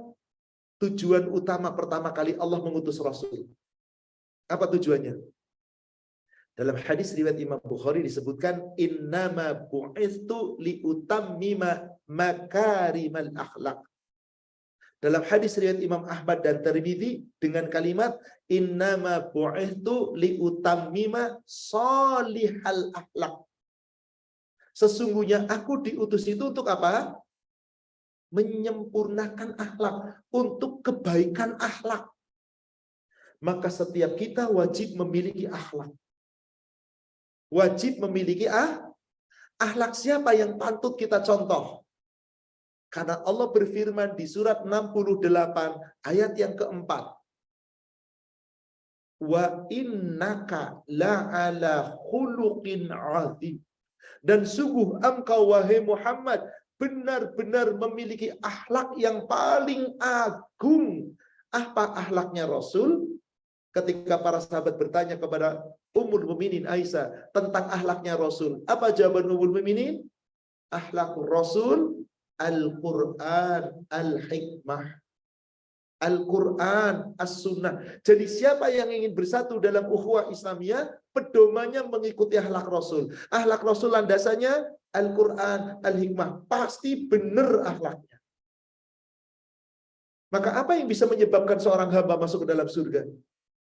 [SPEAKER 1] tujuan utama pertama kali Allah mengutus Rasul? Apa tujuannya? Dalam hadis riwayat Imam Bukhari disebutkan innama bu'itsu liutammima makarimal akhlak. Dalam hadis riwayat Imam Ahmad dan Tirmidzi dengan kalimat innama bu'itsu liutammima salihal akhlak. Sesungguhnya aku diutus itu untuk apa? Menyempurnakan akhlak, untuk kebaikan akhlak. Maka setiap kita wajib memiliki akhlak. Wajib memiliki akhlak. Siapa yang patut kita contoh? Karena Allah berfirman di surat 68 ayat yang keempat. Wa innaka la'ala khuluqin 'azim. Dan sungguh engkau wahai Muhammad benar-benar memiliki akhlak yang paling agung. Apa akhlaknya Rasul? Ketika para sahabat bertanya kepada Ummul Mukminin Aisyah tentang akhlaknya Rasul, apa jawaban Ummul Mukminin? Akhlakul Rasul Al-Quran, Al-Hikmah, Al-Quran, As-Sunnah. Jadi siapa yang ingin bersatu dalam ukhuwah Islamiyah, pedomannya mengikuti akhlak Rasul. Akhlak Rasul landasannya Al-Quran, Al-Hikmah. Pasti benar akhlaknya. Maka apa yang bisa menyebabkan seorang hamba masuk ke dalam surga?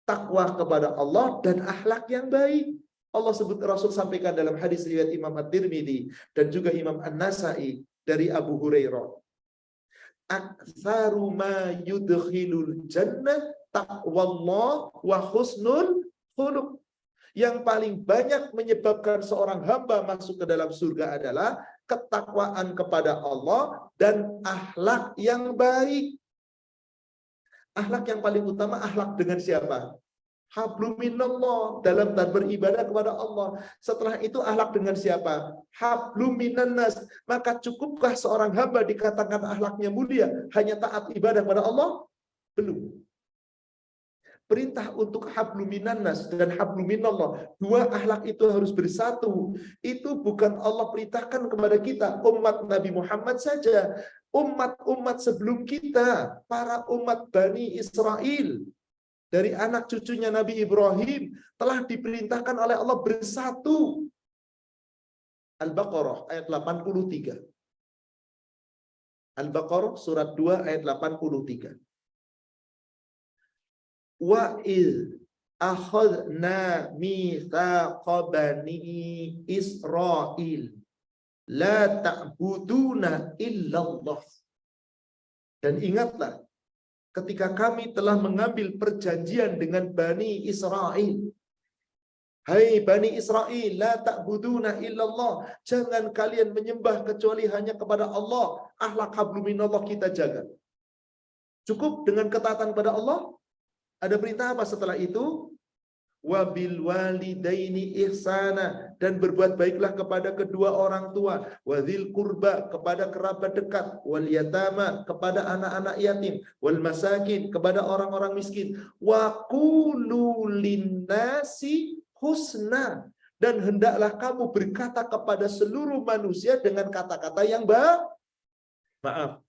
[SPEAKER 1] Takwa kepada Allah dan akhlak yang baik. Allah sebut, Rasul sampaikan dalam hadis riwayat Imam At-Tirmidzi dan juga Imam An-Nasa'i dari Abu Hurairah. Aktsaru ma yudkhilul jannah taqwallah wa husnul khuluq. Yang paling banyak menyebabkan seorang hamba masuk ke dalam surga adalah ketakwaan kepada Allah dan akhlak yang baik. Akhlak yang paling utama, akhlak dengan siapa? Hablum minallah, dalam beribadah kepada Allah. Setelah itu akhlak dengan siapa? Hablum minannas. Maka cukupkah seorang hamba dikatakan akhlaknya mulia hanya taat ibadah kepada Allah? Belum. Perintah untuk hablum minannas dan hablum minallah, dua akhlak itu harus bersatu. Itu bukan Allah perintahkan kepada kita, umat Nabi Muhammad saja. Umat-umat sebelum kita, para umat Bani Israel, dari anak cucunya Nabi Ibrahim, telah diperintahkan oleh Allah bersatu. Al-Baqarah ayat 83. Al-Baqarah surat 2 ayat 83. Wa iz akhadna mitsaqa bani Israil la ta'buduna illallah. Dan ingatlah ketika kami telah mengambil perjanjian dengan Bani Israel. Hai Bani Israel, la ta'buduna illallah. Jangan kalian menyembah kecuali hanya kepada Allah. Akhlak hablum minallah kita jaga. Cukup dengan ketaatan pada Allah? Ada perintah apa setelah itu? Wabil walidaini ihsana, dan berbuat baiklah kepada kedua orang tua, wadzil qurba, kepada kerabat dekat, wal yatama, kepada anak-anak yatim, wal masakin, kepada orang-orang miskin, wa qulu linnasi husna, dan hendaklah kamu berkata kepada seluruh manusia dengan kata-kata yang baik. Maaf,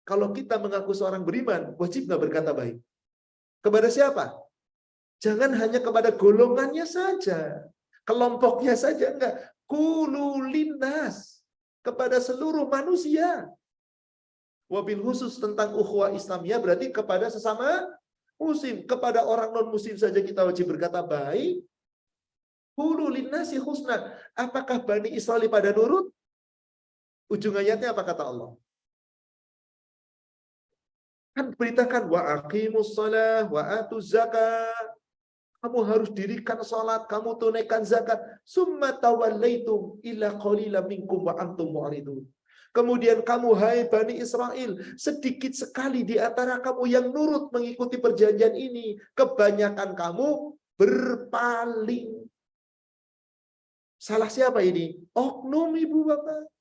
[SPEAKER 1] kalau kita mengaku seorang beriman, wajib nggak berkata baik? Kepada siapa? Jangan hanya kepada golongannya saja, kelompoknya saja, enggak. Qulu linnas, kepada seluruh manusia. Wabil khusus tentang ukhuwah Islamiyah berarti kepada sesama muslim. Kepada orang non muslim saja kita wajib berkata baik. Qulu linnasi husna. Apakah Bani Israel pada nurut? Ujung ayatnya apa kata Allah? Kan beritakan wa aqimus shalah wa atuz zakat. Kamu harus dirikan salat, kamu tunaikan zakat. Summa tawallaitum illa qalilan minkum wa antum mu'ridun. Kemudian kamu, hai Bani Israel, sedikit sekali di antara kamu yang nurut mengikuti perjanjian ini. Kebanyakan kamu berpaling. Salah siapa ini? Oknum ibu bapak.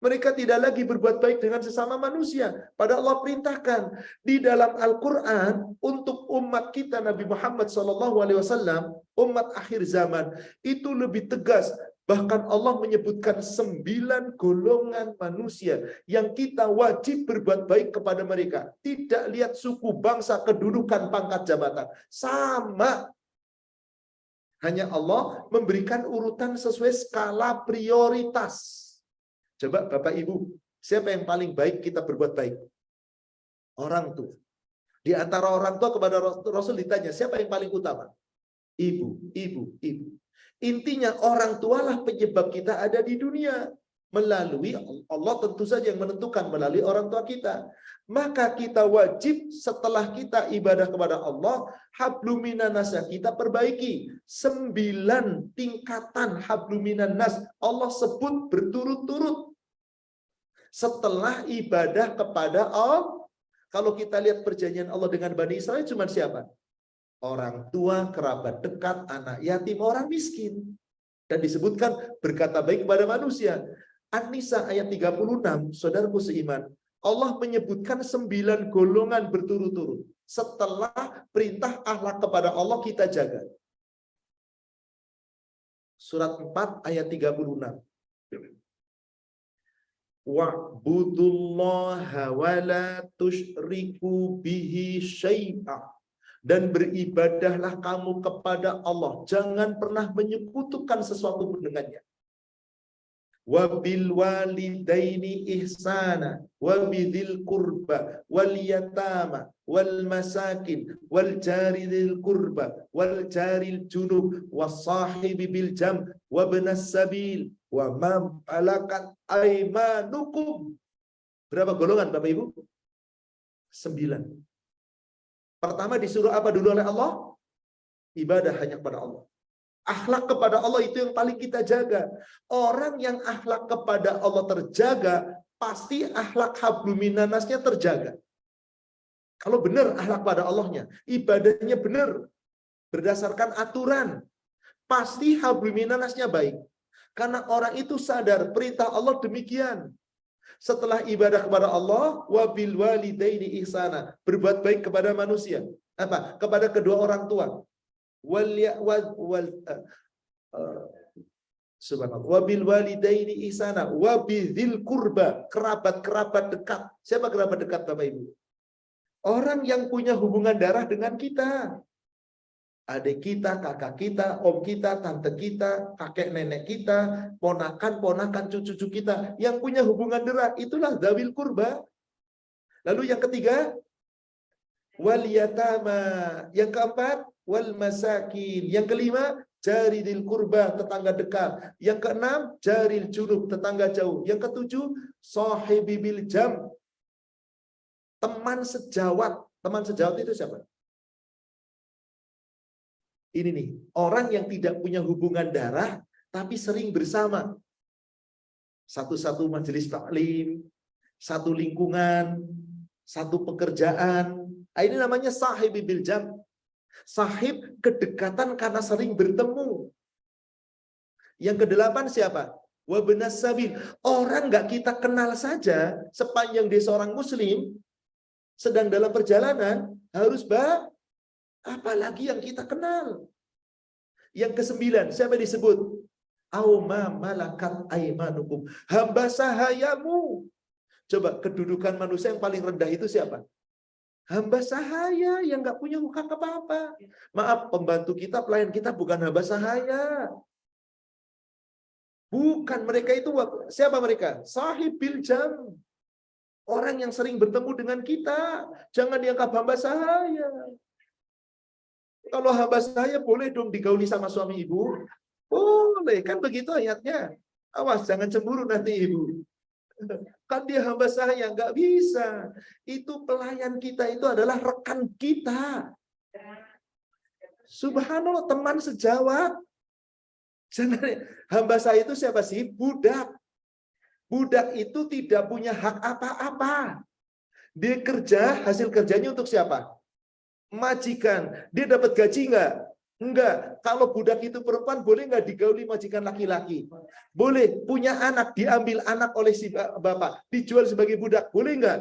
[SPEAKER 1] Mereka tidak lagi berbuat baik dengan sesama manusia. Padahal Allah perintahkan di dalam Al-Quran untuk umat kita Nabi Muhammad SAW, umat akhir zaman, itu lebih tegas. Bahkan Allah menyebutkan 9 golongan manusia yang kita wajib berbuat baik kepada mereka. Tidak lihat suku, bangsa, kedudukan, pangkat, jabatan. Sama. Hanya Allah memberikan urutan sesuai skala prioritas. Coba Bapak Ibu, siapa yang paling baik kita berbuat baik? Orang tua. Di antara orang tua kepada Rasul ditanya, siapa yang paling utama? Ibu. Intinya orang tualah penyebab kita ada di dunia. Melalui Allah tentu saja yang menentukan melalui orang tua kita. Maka kita wajib setelah kita ibadah kepada Allah, hablum minan nas kita perbaiki. 9 tingkatan hablum minan nas Allah sebut berturut-turut. Setelah ibadah kepada Allah, kalau kita lihat perjanjian Allah dengan Bani Israel cuma siapa? Orang tua, kerabat dekat, anak yatim, orang miskin. Dan disebutkan berkata baik kepada manusia. An-Nisa ayat 36, saudaraku seiman, Allah menyebutkan 9 golongan berturut-turut. Setelah perintah akhlak kepada Allah kita jaga. Surat 4 ayat 36. Wa'budullaha wa la tusyriku bihi syai'a, dan beribadahlah kamu kepada Allah, jangan pernah menyekutukan sesuatu pun dengannya. Wa bil walidaini ihsana wa bidzil qurba wal yatama wal masakin wal jari dzil qurba wal jaril junub was sahibi bil jam wa ibnas sabil wa man malakat aymanukum. Berapa golongan Bapak Ibu? 9. Pertama disuruh apa dulu oleh Allah? Ibadah hanya kepada Allah. Akhlak kepada Allah itu yang paling kita jaga. Orang yang akhlak kepada Allah terjaga, pasti akhlak hablum minannasnya terjaga. Kalau benar akhlak pada Allahnya, ibadahnya benar, berdasarkan aturan, pasti hablum minannasnya baik. Karena orang itu sadar perintah Allah demikian. Setelah ibadah kepada Allah, wabil walidaini ihsana, berbuat baik kepada manusia. Apa? Kepada kedua orang tua. Subhanallah. Wabil walidaini ihsana, wabidhil kurba, kerabat-kerabat dekat. Siapa kerabat dekat Bapak Ibu? Orang yang punya hubungan darah dengan kita. Adik kita, kakak kita, om kita, tante kita, kakek nenek kita, ponakan, cucu-cucu kita yang punya hubungan darah, itulah dzawil kurba. Lalu yang ketiga, wal yatama. Yang keempat, wal masakin. Yang kelima, jaridil kurba, tetangga dekat. Yang keenam, jaril junub, tetangga jauh. Yang ketujuh, sahibibil jam, teman sejawat. Teman sejawat itu siapa? Ini nih, orang yang tidak punya hubungan darah, tapi sering bersama. Satu-satu majelis taklim, satu lingkungan, satu pekerjaan. Ini namanya sahib bil jam. Sahib kedekatan karena sering bertemu. Yang kedelapan siapa? Wabnas sabil. Orang nggak kita kenal saja, sepanjang dia seorang muslim, sedang dalam perjalanan, harus apalagi yang kita kenal. Yang kesembilan, siapa disebut? Auma malakat aimanukum. Hamba sahayamu. Coba kedudukan manusia yang paling rendah itu siapa? Hamba sahaya yang nggak punya hak apa-apa. Maaf, pembantu kita, pelayan kita bukan hamba sahaya. Bukan, mereka itu siapa mereka? Sahib bil jam. Orang yang sering bertemu dengan kita. Jangan dianggap hamba sahaya. Kalau hamba saya boleh dong digauli sama suami ibu? Boleh, kan begitu ayatnya. Awas, jangan cemburu nanti ibu. Kan dia hamba saya, nggak bisa. Itu pelayan kita itu adalah rekan kita. Subhanallah, teman sejawat. Jangan, hamba saya itu siapa sih? Budak. Budak itu tidak punya hak apa-apa. Dia kerja, hasil kerjanya untuk siapa? Majikan. Dia dapat gaji nggak? Enggak. Kalau budak itu perempuan, boleh nggak digauli majikan laki-laki? Boleh. Punya anak, diambil anak oleh si bapak, dijual sebagai budak, boleh nggak?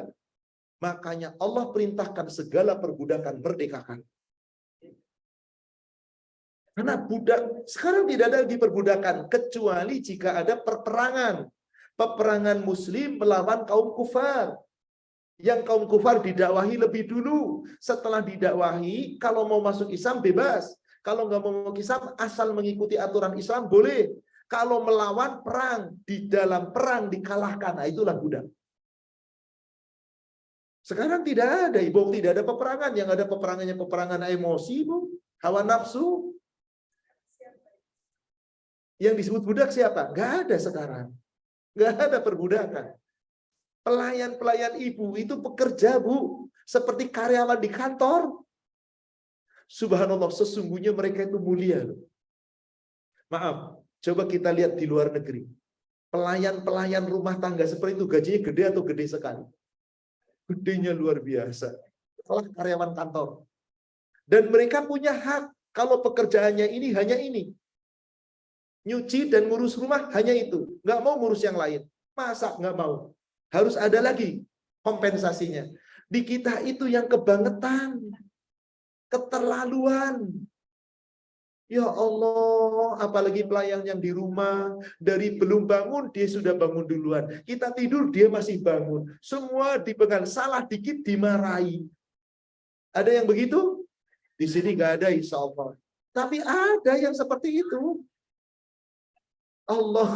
[SPEAKER 1] Makanya Allah perintahkan segala perbudakan merdekakan. Karena budak sekarang tidak ada lagi perbudakan kecuali jika ada peperangan. Peperangan muslim melawan kaum kufar. Yang kaum kufar didakwahi lebih dulu. Setelah didakwahi, kalau mau masuk Islam bebas. Kalau nggak mau masuk Islam, asal mengikuti aturan Islam boleh. Kalau melawan perang, di dalam perang dikalahkan. Nah, itulah budak. Sekarang tidak ada, Ibu. Tidak ada peperangan. Yang ada peperangannya peperangan emosi, Bu. Hawa nafsu. Yang disebut budak siapa? Nggak ada sekarang. Nggak ada perbudakan. Pelayan-pelayan ibu itu pekerja, Bu. Seperti karyawan di kantor. Subhanallah, sesungguhnya mereka itu mulia. Maaf, coba kita lihat di luar negeri. Pelayan-pelayan rumah tangga seperti itu, gajinya gede atau gede sekali? Gedenya luar biasa. Setelah karyawan kantor. Dan mereka punya hak. Kalau pekerjaannya ini, hanya ini. Nyuci dan ngurus rumah, hanya itu. Nggak mau ngurus yang lain. Masa nggak mau? Harus ada lagi kompensasinya. Di kita itu yang kebangetan, keterlaluan. Ya Allah, apalagi pelayan yang di rumah, dari belum bangun dia sudah bangun duluan. Kita tidur dia masih bangun. Semua dipegang, salah dikit dimarahi. Ada yang begitu? Di sini nggak ada insya Allah. Tapi ada yang seperti itu. Allah.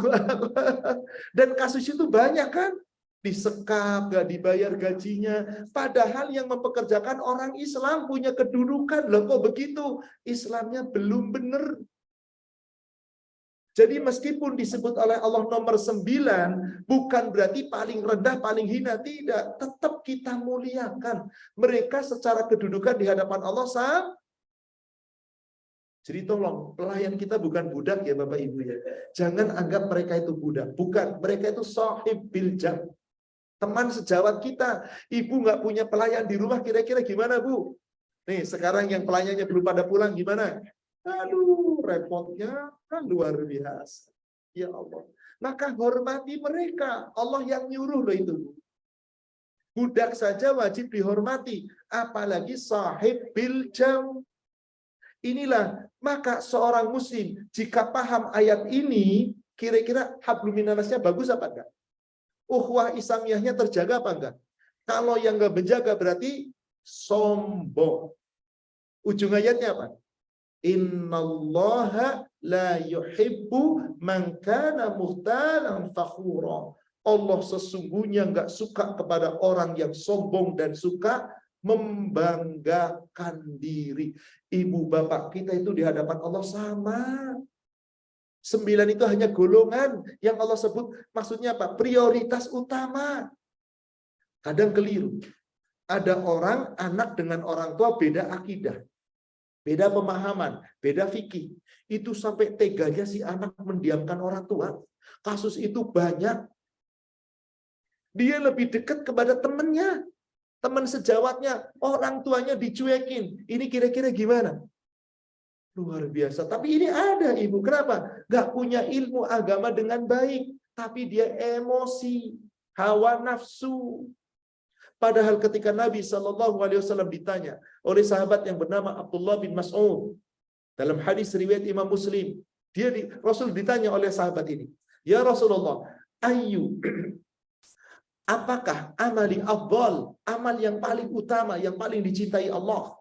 [SPEAKER 1] Dan kasus itu banyak kan? Disekap, gak dibayar gajinya. Padahal yang mempekerjakan orang Islam punya kedudukan. Loh kok begitu? Islamnya belum benar. Jadi meskipun disebut oleh Allah nomor 9, bukan berarti paling rendah, paling hina. Tidak. Tetap kita muliakan. Mereka secara kedudukan di hadapan Allah sama. Jadi tolong, pelayan kita bukan budak ya Bapak Ibu ya. Jangan anggap mereka itu budak. Bukan, mereka itu sahib bil jam. Teman sejawat kita. Ibu nggak punya pelayan di rumah, kira-kira gimana Bu? Nih, sekarang yang pelayannya belum pada pulang gimana? Aduh, repotnya kan luar biasa. Ya Allah. Maka hormati mereka. Allah yang nyuruh loh itu. Budak saja wajib dihormati. Apalagi sahib bil jam. Inilah, maka seorang muslim jika paham ayat ini, kira-kira hablum minannasnya bagus apa enggak? Ukhuwah Islamiyahnya terjaga apa enggak? Kalau yang enggak menjaga berarti sombong. Ujung ayatnya apa? Innallaha la yuhibbu man kana muhtalan fakhura. Allah sesungguhnya enggak suka kepada orang yang sombong dan suka membanggakan diri. Ibu bapak kita itu di hadapan Allah sama. 9 itu hanya golongan yang Allah sebut, maksudnya apa? Prioritas utama. Kadang keliru. Ada orang, anak dengan orang tua beda akidah, beda pemahaman, beda fikih. Itu sampai teganya si anak mendiamkan orang tua. Kasus itu banyak. Dia lebih dekat kepada temannya. Teman sejawatnya, orang tuanya dicuekin. Ini kira-kira gimana? Luar biasa. Tapi ini ada Ibu. Kenapa? Gak punya ilmu agama dengan baik. Tapi dia emosi, hawa nafsu. Padahal ketika Nabi SAW ditanya oleh sahabat yang bernama Abdullah bin Mas'ud. Dalam hadis riwayat Imam Muslim. Rasul ditanya oleh sahabat ini. Ya Rasulullah, apakah amali afdal, amal yang paling utama, yang paling dicintai Allah?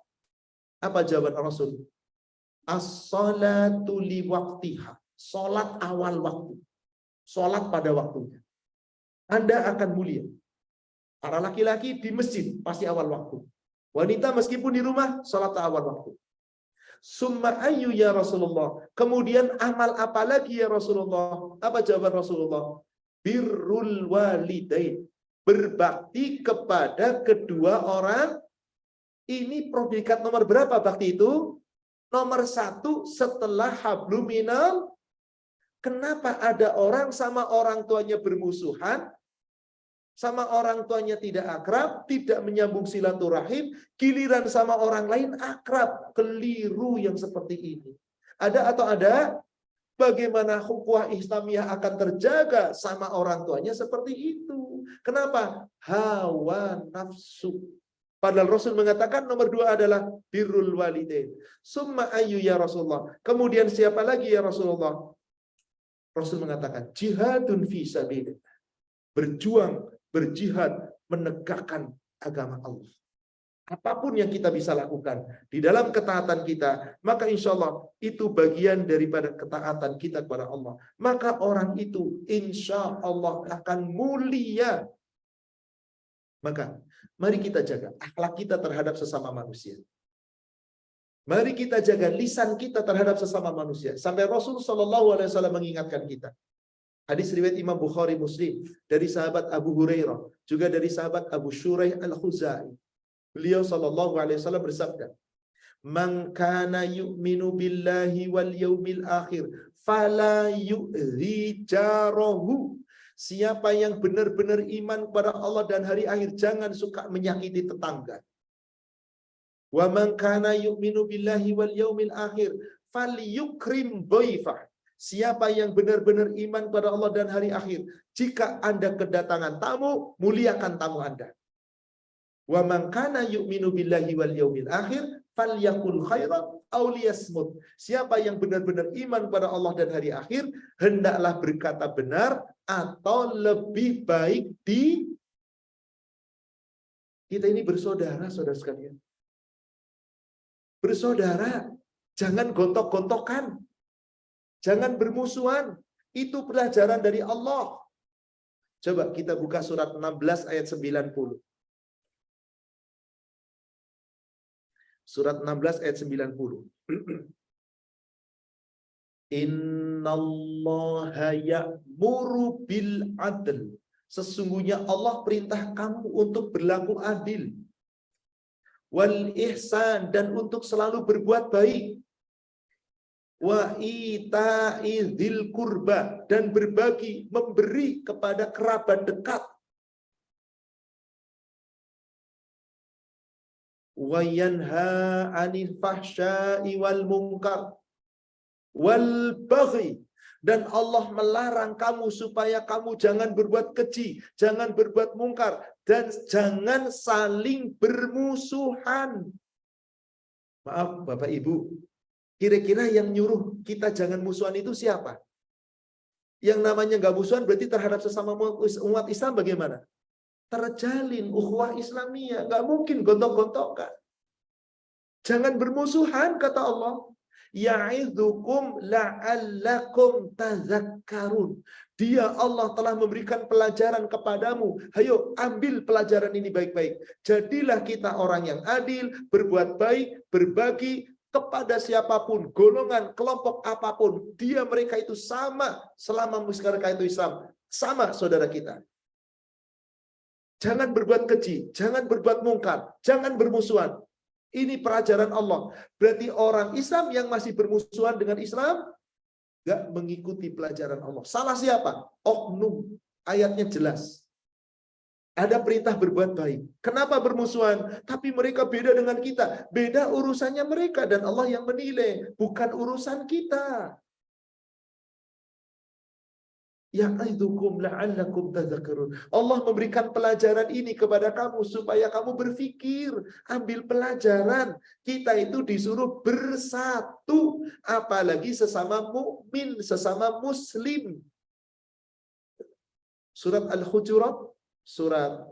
[SPEAKER 1] Apa jawaban Rasul? As-salatu li waqtiha. Salat awal waktu. Salat pada waktunya. Anda akan mulia. Para laki-laki di masjid pasti awal waktu. Wanita meskipun di rumah salat awal waktu. Summa ayyu ya Rasulullah. Kemudian amal apa lagi ya Rasulullah? Apa jawaban Rasulullah? Birrul walidain. Berbakti kepada kedua orang. Ini predikat nomor berapa bakti itu? Nomor 1 setelah hablum minal. Kenapa ada orang sama orang tuanya bermusuhan, sama orang tuanya tidak akrab, tidak menyambung silaturahim, giliran sama orang lain akrab? Keliru yang seperti ini. Ada atau ada? Bagaimana ukhuwah Islamiyah akan terjaga sama orang tuanya seperti itu? Kenapa? Hawa nafsu. Padahal Rasul mengatakan nomor 2 adalah birrul walidain. Summa ayyu ya Rasulullah. Kemudian siapa lagi ya Rasulullah? Rasul mengatakan jihadun fi sabilillah. Berjuang, berjihad, menegakkan agama Allah. Apapun yang kita bisa lakukan di dalam ketaatan kita, maka insya Allah itu bagian daripada ketaatan kita kepada Allah. Maka orang itu insya Allah akan mulia. Maka mari kita jaga akhlak kita terhadap sesama manusia. Mari kita jaga lisan kita terhadap sesama manusia. Sampai Rasul SAW mengingatkan kita. Hadis riwayat Imam Bukhari Muslim dari sahabat Abu Hurairah, juga dari sahabat Abu Shuraih Al-Khuzai. Beliau SAW bersabda, "Man kana yu'minu billahi wal yaumil akhir, fala yu'zi jarahu." Siapa yang benar-benar iman kepada Allah dan hari akhir, jangan suka menyakiti tetangga. Wa man kana yu'minu billahi wal yaumil akhir, falyukrim dhaifah. Siapa yang benar-benar iman kepada Allah dan hari akhir, jika Anda kedatangan tamu, muliakan tamu Anda. Wa man kana yu'minu billahi wal yaumil akhir falyakul khairan aw liyasmut. Siapa yang benar-benar iman pada Allah dan hari akhir, hendaklah berkata benar atau lebih baik di. Kita ini bersaudara, saudara sekalian. Bersaudara, jangan gontok-gontokan. Jangan bermusuhan. Itu pelajaran dari Allah. Coba kita buka surat 16 ayat 90. Surat 16 ayat 90. Innallaha ya'muru bil adl. Sesungguhnya Allah perintah kamu untuk berlaku adil. Wal ihsan, dan untuk selalu berbuat baik. wa ita'idzil kurba, dan berbagi, memberi kepada kerabat dekat, wa yanha 'anil fahsya'i wal munkar wal baghi, dan Allah melarang kamu supaya kamu jangan berbuat keji, jangan berbuat mungkar, dan jangan saling bermusuhan. Maaf Bapak Ibu, kira-kira yang nyuruh kita jangan musuhan itu siapa? Yang namanya nggak musuhan berarti terhadap sesama umat Islam bagaimana? Terjalin ukhuwah Islamiyah, nggak mungkin gontok-gontokan. Jangan bermusuhan, kata Allah. Ya'idzukum la'allakum tazakkarun. Dia, Allah, telah memberikan pelajaran kepadamu. Hayo, ambil pelajaran ini baik-baik. Jadilah kita orang yang adil, berbuat baik, berbagi kepada siapapun, golongan, kelompok apapun. Dia, mereka itu sama selama mereka itu Islam. Sama saudara kita. Jangan berbuat keji, jangan berbuat mungkar, jangan bermusuhan. Ini pelajaran Allah. Berarti orang Islam yang masih bermusuhan dengan Islam nggak mengikuti pelajaran Allah. Salah siapa? Oknum. Ayatnya jelas. Ada perintah berbuat baik. Kenapa bermusuhan? Tapi mereka beda dengan kita. Beda urusannya mereka dan Allah yang menilai, bukan urusan kita. Ya'idzukum la'allakum tadhakkarun. Allah memberikan pelajaran ini kepada kamu supaya kamu berpikir, ambil pelajaran. Kita itu disuruh bersatu, apalagi sesama mukmin, sesama muslim. Surat Al-Hujurat, surat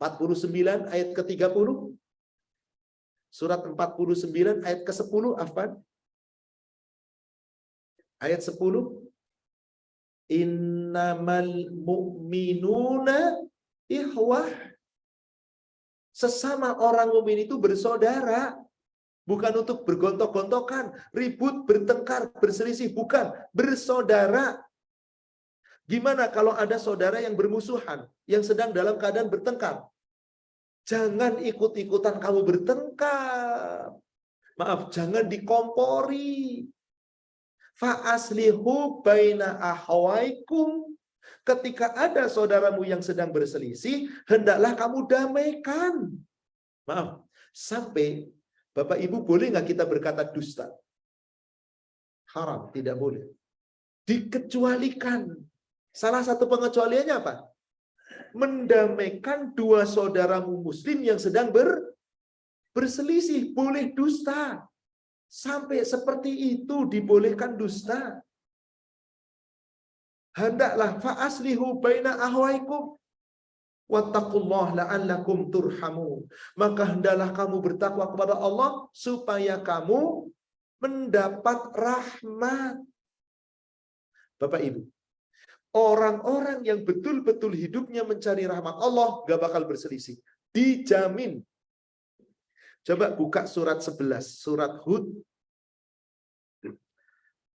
[SPEAKER 1] 49 ayat ke-30. Surat 49 ayat ke-10, afwan. Ayat 10. Innamal mu'minuna ikhwah. Sesama orang mukmin itu bersaudara. Bukan untuk bergontok-gontokan, ribut, bertengkar, berselisih. Bukan. Bersaudara. Gimana kalau ada saudara yang bermusuhan, yang sedang dalam keadaan bertengkar? Jangan ikut-ikutan kamu bertengkar. Maaf, jangan dikompori. Fa'aslihu baina ahwaikum. Ketika ada saudaramu yang sedang berselisih, hendaklah kamu damaikan. Maaf, sampai Bapak Ibu boleh nggak kita berkata dusta? Haram, tidak boleh. Dikecualikan. Salah satu pengecualiannya apa? Mendamaikan dua saudaramu muslim yang sedang berselisih. Boleh dusta. Sampai seperti itu dibolehkan dusta. Hendaklah fa'aslihu baina ahwaikum wattaqullaha la'allakum turhamun. Maka hendaklah kamu bertakwa kepada Allah supaya kamu mendapat rahmat. Bapak Ibu, orang-orang yang betul-betul hidupnya mencari rahmat Allah gak bakal berselisih. Dijamin. Coba buka surat 11, surat Hud.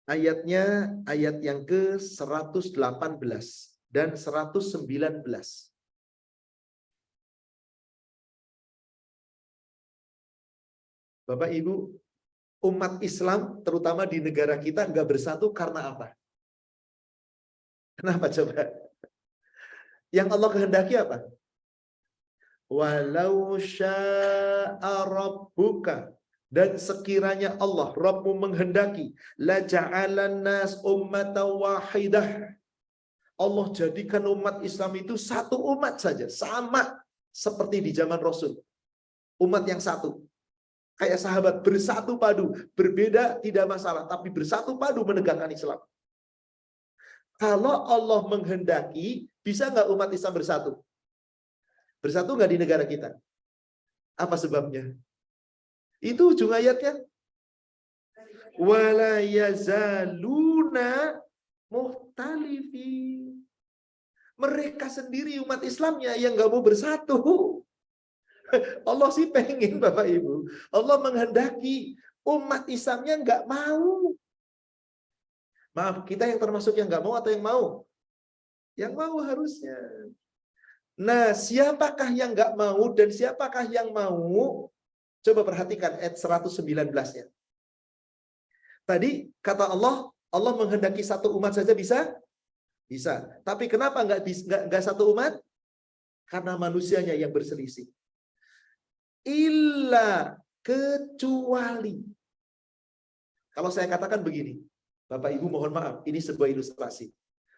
[SPEAKER 1] Ayatnya, ayat yang ke-118 dan 119. Bapak Ibu, umat Islam terutama di negara kita nggak bersatu karena apa? Kenapa coba? Yang Allah kehendaki apa? Walau sya'a rabbuka, dan sekiranya Allah, Rabbmu menghendaki, la ja'alan nas ummatan wahidah. Allah jadikan umat Islam itu satu umat saja, sama seperti di zaman Rasul. Umat yang satu. Kayak sahabat bersatu padu, berbeda tidak masalah, tapi bersatu padu menegakkan Islam. Kalau Allah menghendaki, bisa nggak umat Islam bersatu? Bersatu nggak di negara kita? Apa sebabnya? Itu ujung ayatnya. Wala yazaluna muhtalifin. Mereka sendiri umat Islamnya yang nggak mau bersatu. Allah sih pengen Bapak Ibu. Allah menghendaki umat Islamnya nggak mau. Maaf, kita yang termasuk yang nggak mau atau yang mau? Yang mau harusnya. Nah, siapakah yang nggak mau dan siapakah yang mau? Coba perhatikan ayat 119-nya. Tadi kata Allah, Allah menghendaki satu umat saja bisa? Bisa. Tapi kenapa nggak satu umat? Karena manusianya yang berselisih. Illa, kecuali. Kalau saya katakan begini, Bapak Ibu mohon maaf, ini sebuah ilustrasi.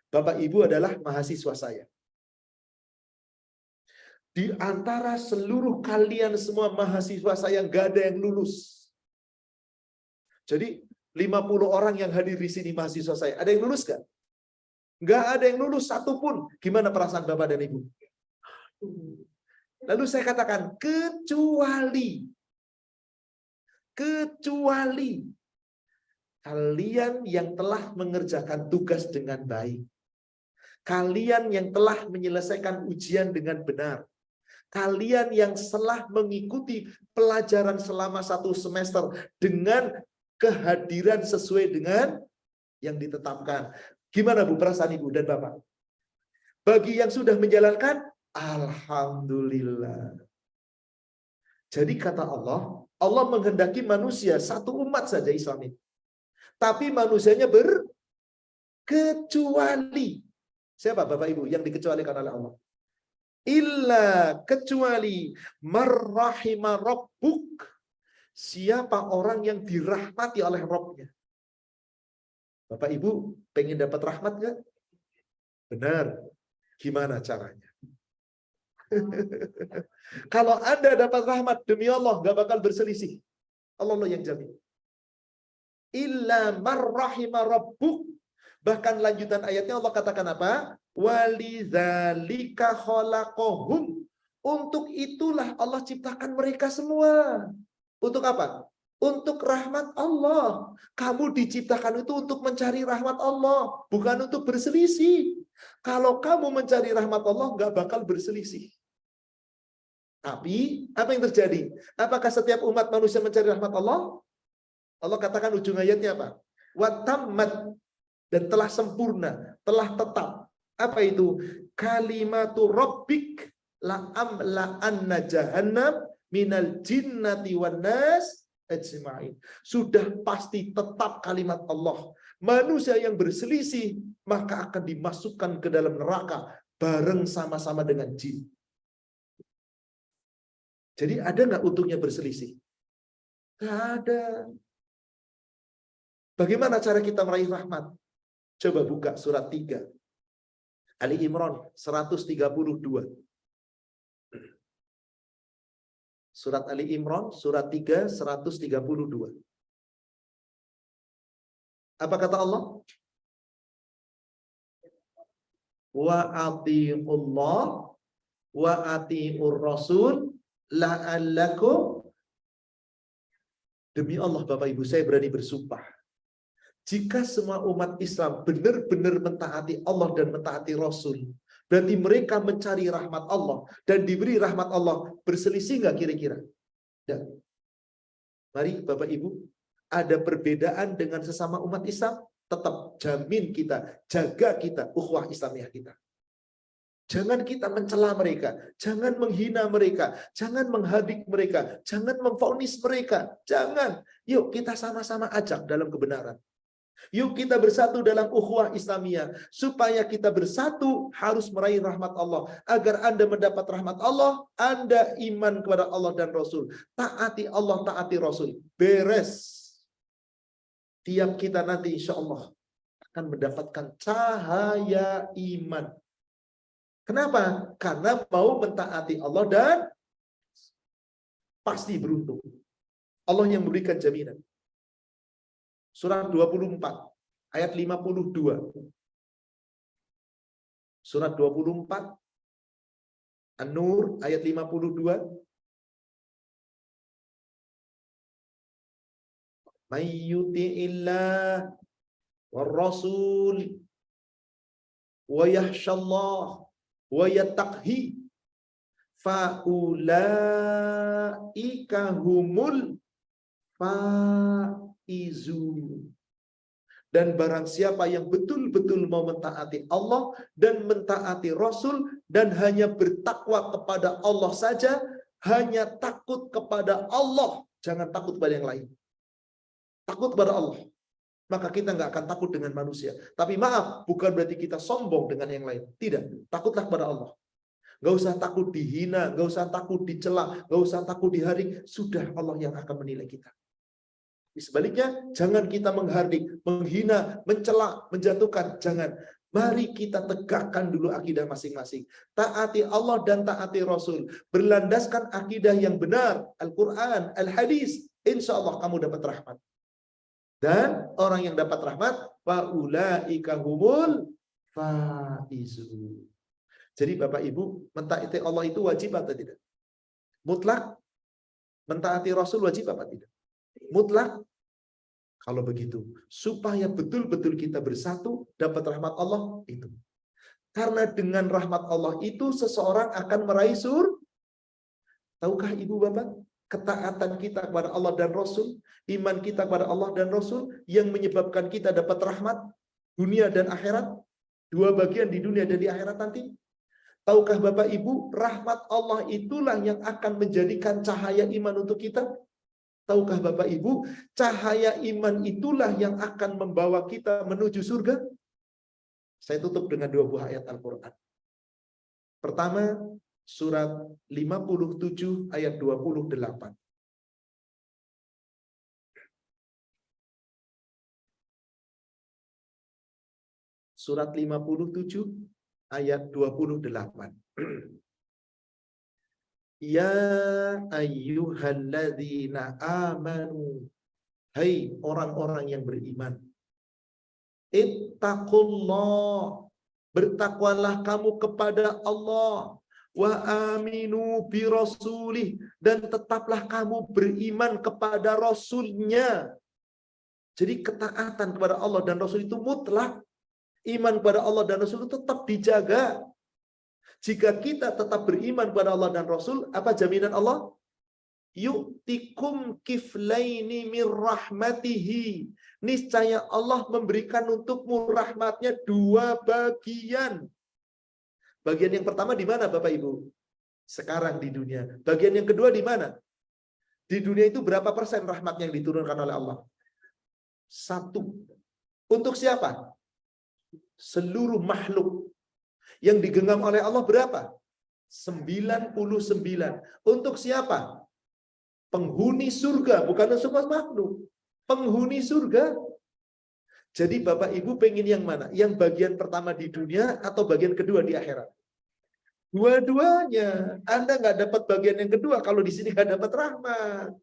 [SPEAKER 1] Bapak Ibu adalah mahasiswa saya. Di antara seluruh kalian semua mahasiswa saya nggak ada yang lulus. Jadi 50 orang yang hadir di sini mahasiswa saya, ada yang lulus nggak? Nggak ada yang lulus satupun. Gimana perasaan Bapak dan Ibu? Lalu saya katakan, kecuali kalian yang telah mengerjakan tugas dengan baik. Kalian yang telah menyelesaikan ujian dengan benar. Kalian yang telah mengikuti pelajaran selama 1 semester dengan kehadiran sesuai dengan yang ditetapkan. Gimana Bu perasaan Ibu dan Bapak? Bagi yang sudah menjalankan, alhamdulillah. Jadi kata Allah, Allah menghendaki manusia satu umat saja Islam ini. Tapi manusianya berkecuali. Siapa Bapak Ibu yang dikecualikan oleh Allah? Illa, kecuali marrahima rabbuk. Siapa orang yang dirahmati oleh Rabbnya? Bapak Ibu pengen dapat rahmat nggak? Benar. Gimana caranya? Kalau Anda dapat rahmat, demi Allah nggak bakal berselisih. Allah yang jamin. Illa marrahima rabbuk. Bahkan lanjutan ayatnya Allah katakan apa? Walidzalika khalaqahum. Untuk itulah Allah ciptakan mereka semua. Untuk apa? Untuk rahmat Allah. Kamu diciptakan itu untuk mencari rahmat Allah, bukan untuk berselisih. Kalau kamu mencari rahmat Allah, nggak bakal berselisih. Tapi, apa yang terjadi? Apakah setiap umat manusia mencari rahmat Allah? Allah katakan ujung ayatnya apa? Watammat, dan telah sempurna, telah tetap. Apa itu? Kalimatu rabbik la'amla'anna jahannam minal jinnati wan nas ajma'in. Sudah pasti tetap kalimat Allah. Manusia yang berselisih, maka akan dimasukkan ke dalam neraka bareng sama-sama dengan jin. Jadi ada nggak untungnya berselisih? Nggak ada. Bagaimana cara kita meraih rahmat? Coba buka surat 3. Ali Imran 132. Surat Ali Imran, surat 3, 132. Apa kata Allah? Wa atiiullah wa atiiur rasul la'allakum. Demi Allah Bapak Ibu, saya berani bersumpah. Jika semua umat Islam benar-benar mentaati Allah dan mentaati Rasul, berarti mereka mencari rahmat Allah dan diberi rahmat Allah. Berselisih nggak kira-kira? Dan mari Bapak Ibu, ada perbedaan dengan sesama umat Islam, tetap jamin kita, jaga kita, ukhuwah Islamiyah kita. Jangan kita mencela mereka, jangan menghina mereka, jangan menghadik mereka, jangan memvonis mereka, jangan. Yuk kita sama-sama ajak dalam kebenaran. Yuk kita bersatu dalam ukhuwah Islamiyah. Supaya kita bersatu harus meraih rahmat Allah. Agar Anda mendapat rahmat Allah, Anda iman kepada Allah dan Rasul. Taati Allah, taati Rasul. Beres. Tiap kita nanti insya Allah akan mendapatkan cahaya iman. Kenapa? Karena mau mentaati Allah dan pasti beruntung. Allah yang memberikan jaminan. Surat 24 ayat 52. Surat 24 An-Nur ayat 52. May yuti'illah war rasul wa yakhshallah wa yattaqhi fa ulaika humul faizun. Dan barang siapa yang betul-betul mau mentaati Allah dan mentaati Rasul dan hanya bertakwa kepada Allah saja, hanya takut kepada Allah, jangan takut kepada yang lain. Takut kepada Allah. maka kita nggak akan takut dengan manusia. Tapi maaf, bukan berarti kita sombong dengan yang lain. Tidak, takutlah kepada Allah. Nggak usah takut dihina, nggak usah takut dicela, nggak usah takut dihardik. Sudah Allah yang akan menilai kita. Sebaliknya, jangan kita menghardik, menghina, mencela, menjatuhkan. Jangan. Mari kita tegakkan dulu akidah masing-masing. Taati Allah dan taati Rasul. Berlandaskan akidah yang benar. Al-Quran, Al-Hadis. Insya Allah kamu dapat rahmat. Dan orang yang dapat rahmat, faulaika humul faizun. Jadi Bapak Ibu, mentaati Allah itu wajib atau tidak? Mutlak. Mentaati Rasul wajib apa tidak? Mutlak. Kalau begitu, supaya betul-betul kita bersatu, dapat rahmat Allah itu. Karena dengan rahmat Allah itu, seseorang akan meraih surga. Tahukah Ibu Bapak? Ketaatan kita kepada Allah dan Rasul, iman kita kepada Allah dan Rasul, yang menyebabkan kita dapat rahmat dunia dan akhirat. Dua bagian di dunia dan di akhirat nanti. Tahukah Bapak Ibu, rahmat Allah itulah yang akan menjadikan cahaya iman untuk kita. Tahukah Bapak Ibu, cahaya iman itulah yang akan membawa kita menuju surga. Saya tutup dengan dua buah ayat Al-Quran. Pertama, surat 57 ayat 28. Surat 57 ayat 28. Ya ayyuhalladzina amanu, hai orang-orang yang beriman, ittaqullah, bertakwalah kamu kepada Allah, wa aminu bi rasulih, dan tetaplah kamu beriman kepada Rasulnya. Jadi ketaatan kepada Allah dan Rasul itu mutlak. Iman kepada Allah dan Rasul itu tetap dijaga. Jika kita tetap beriman kepada Allah dan Rasul, apa jaminan Allah? Yu'tikum kiflaini mir rahmatihi. Niscaya Allah memberikan untukmu rahmatnya dua bagian. Bagian yang pertama di mana Bapak Ibu? Sekarang di dunia. Bagian yang kedua di mana? Di dunia itu berapa persen rahmatnya yang diturunkan oleh Allah? 1. Untuk siapa? Seluruh makhluk. Yang digenggam oleh Allah berapa? 99. Untuk siapa? Penghuni surga, bukan semua makhluk. Penghuni surga. Jadi Bapak Ibu pengen yang mana? Yang bagian pertama di dunia atau bagian kedua di akhirat? Dua-duanya. Anda nggak dapat bagian yang kedua kalau di sini nggak dapat rahmat.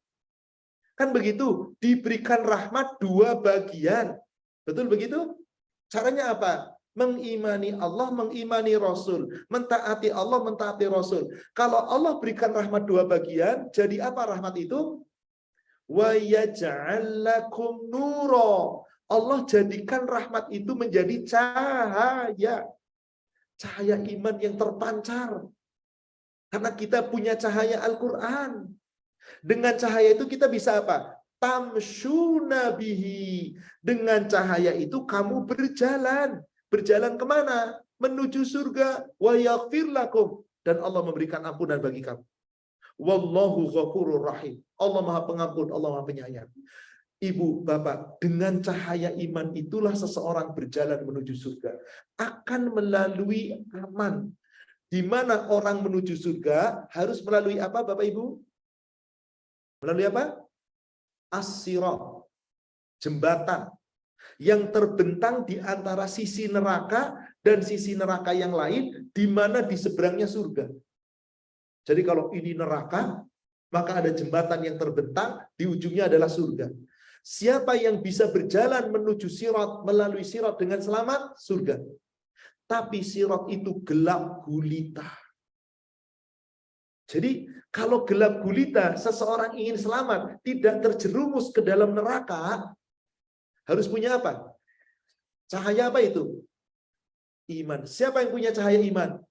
[SPEAKER 1] Kan begitu? Diberikan rahmat dua bagian. Betul begitu? Caranya apa? Mengimani Allah, mengimani Rasul. Mentaati Allah, mentaati Rasul. Kalau Allah berikan rahmat dua bagian, jadi apa rahmat itu? Wa yaj'al lakum nura. Allah jadikan rahmat itu menjadi cahaya. Cahaya iman yang terpancar. Karena kita punya cahaya Al-Quran. Dengan cahaya itu kita bisa apa? Tamshuna bihi. Dengan cahaya itu kamu berjalan. Berjalan kemana? Menuju surga. Wa yaghfir lakum. Dan Allah memberikan ampunan bagi kamu. Wallahu ghafurur rahim. Allah Maha Pengampun, Allah Maha Penyayang. Ibu, Bapak, dengan cahaya iman itulah seseorang berjalan menuju surga. Akan melalui aman. Di mana orang menuju surga harus melalui apa, Bapak Ibu? Melalui apa? As-sirat. Jembatan. Yang terbentang di antara sisi neraka dan sisi neraka yang lain, di mana di seberangnya surga. Jadi kalau ini neraka, maka ada jembatan yang terbentang, di ujungnya adalah surga. Siapa yang bisa berjalan menuju sirat, melalui sirat dengan selamat? Surga. Tapi sirat itu gelap gulita. Jadi kalau gelap gulita, seseorang ingin selamat, tidak terjerumus ke dalam neraka, harus punya apa? Cahaya apa itu? Iman. Siapa yang punya cahaya iman?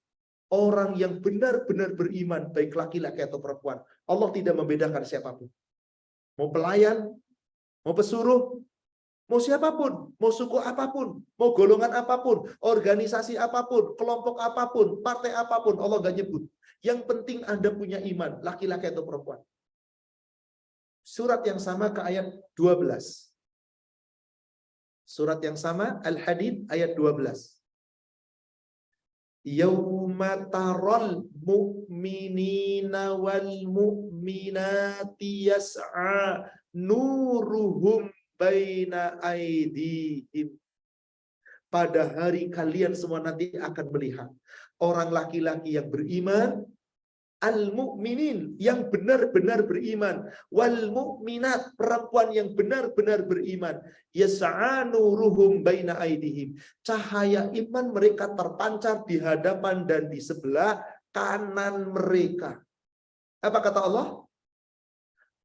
[SPEAKER 1] Orang yang benar-benar beriman, baik laki-laki atau perempuan. Allah tidak membedakan siapapun. Mau pelayan, mau pesuruh, mau siapapun, mau suku apapun, mau golongan apapun, organisasi apapun, kelompok apapun, partai apapun, Allah nggak nyebut. Yang penting Anda punya iman, laki-laki atau perempuan. Surat yang sama ke ayat 12. Surat yang sama, Al-Hadid ayat 12. Yauma taral mu'minina wal mu'minati yas'a nuruhum baina aydihim. Pada hari kalian semua nanti akan melihat orang laki-laki yang beriman, al-mu'minin yang benar-benar beriman, wal mu'minat perempuan yang benar-benar beriman, yas'a nuruhum baina aydihim. Cahaya iman mereka terpancar di hadapan dan di sebelah kanan mereka. Apa kata Allah?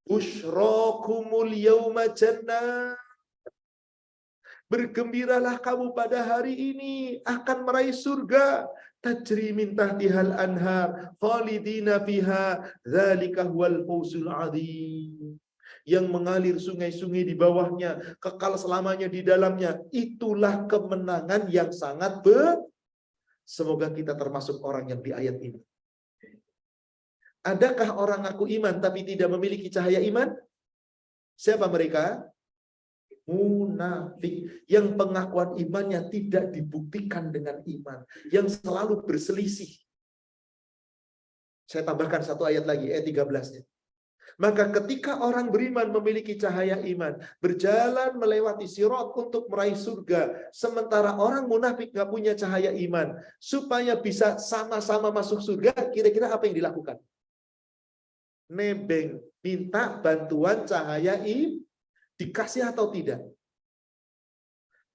[SPEAKER 1] Busyrakumul yauma jannah. Bergembiralah kamu pada hari ini akan meraih surga. Tajri min tahtihal anhar khalidina fiha dzalika huwal fawzul adzim. Yang mengalir sungai-sungai di bawahnya, kekal selamanya di dalamnya. Itulah kemenangan yang sangat besar. Semoga kita termasuk orang yang di ayat ini. Adakah orang ngaku iman tapi tidak memiliki cahaya iman? Siapa mereka? Munafik, yang pengakuan imannya tidak dibuktikan dengan iman, yang selalu berselisih. Saya tambahkan satu ayat lagi, ayat 13-nya. Maka ketika orang beriman memiliki cahaya iman, berjalan melewati sirat untuk meraih surga, sementara orang munafik nggak punya cahaya iman, supaya bisa sama-sama masuk surga, kira-kira apa yang dilakukan? Nebeng, minta bantuan cahaya iman. Dikasih atau tidak?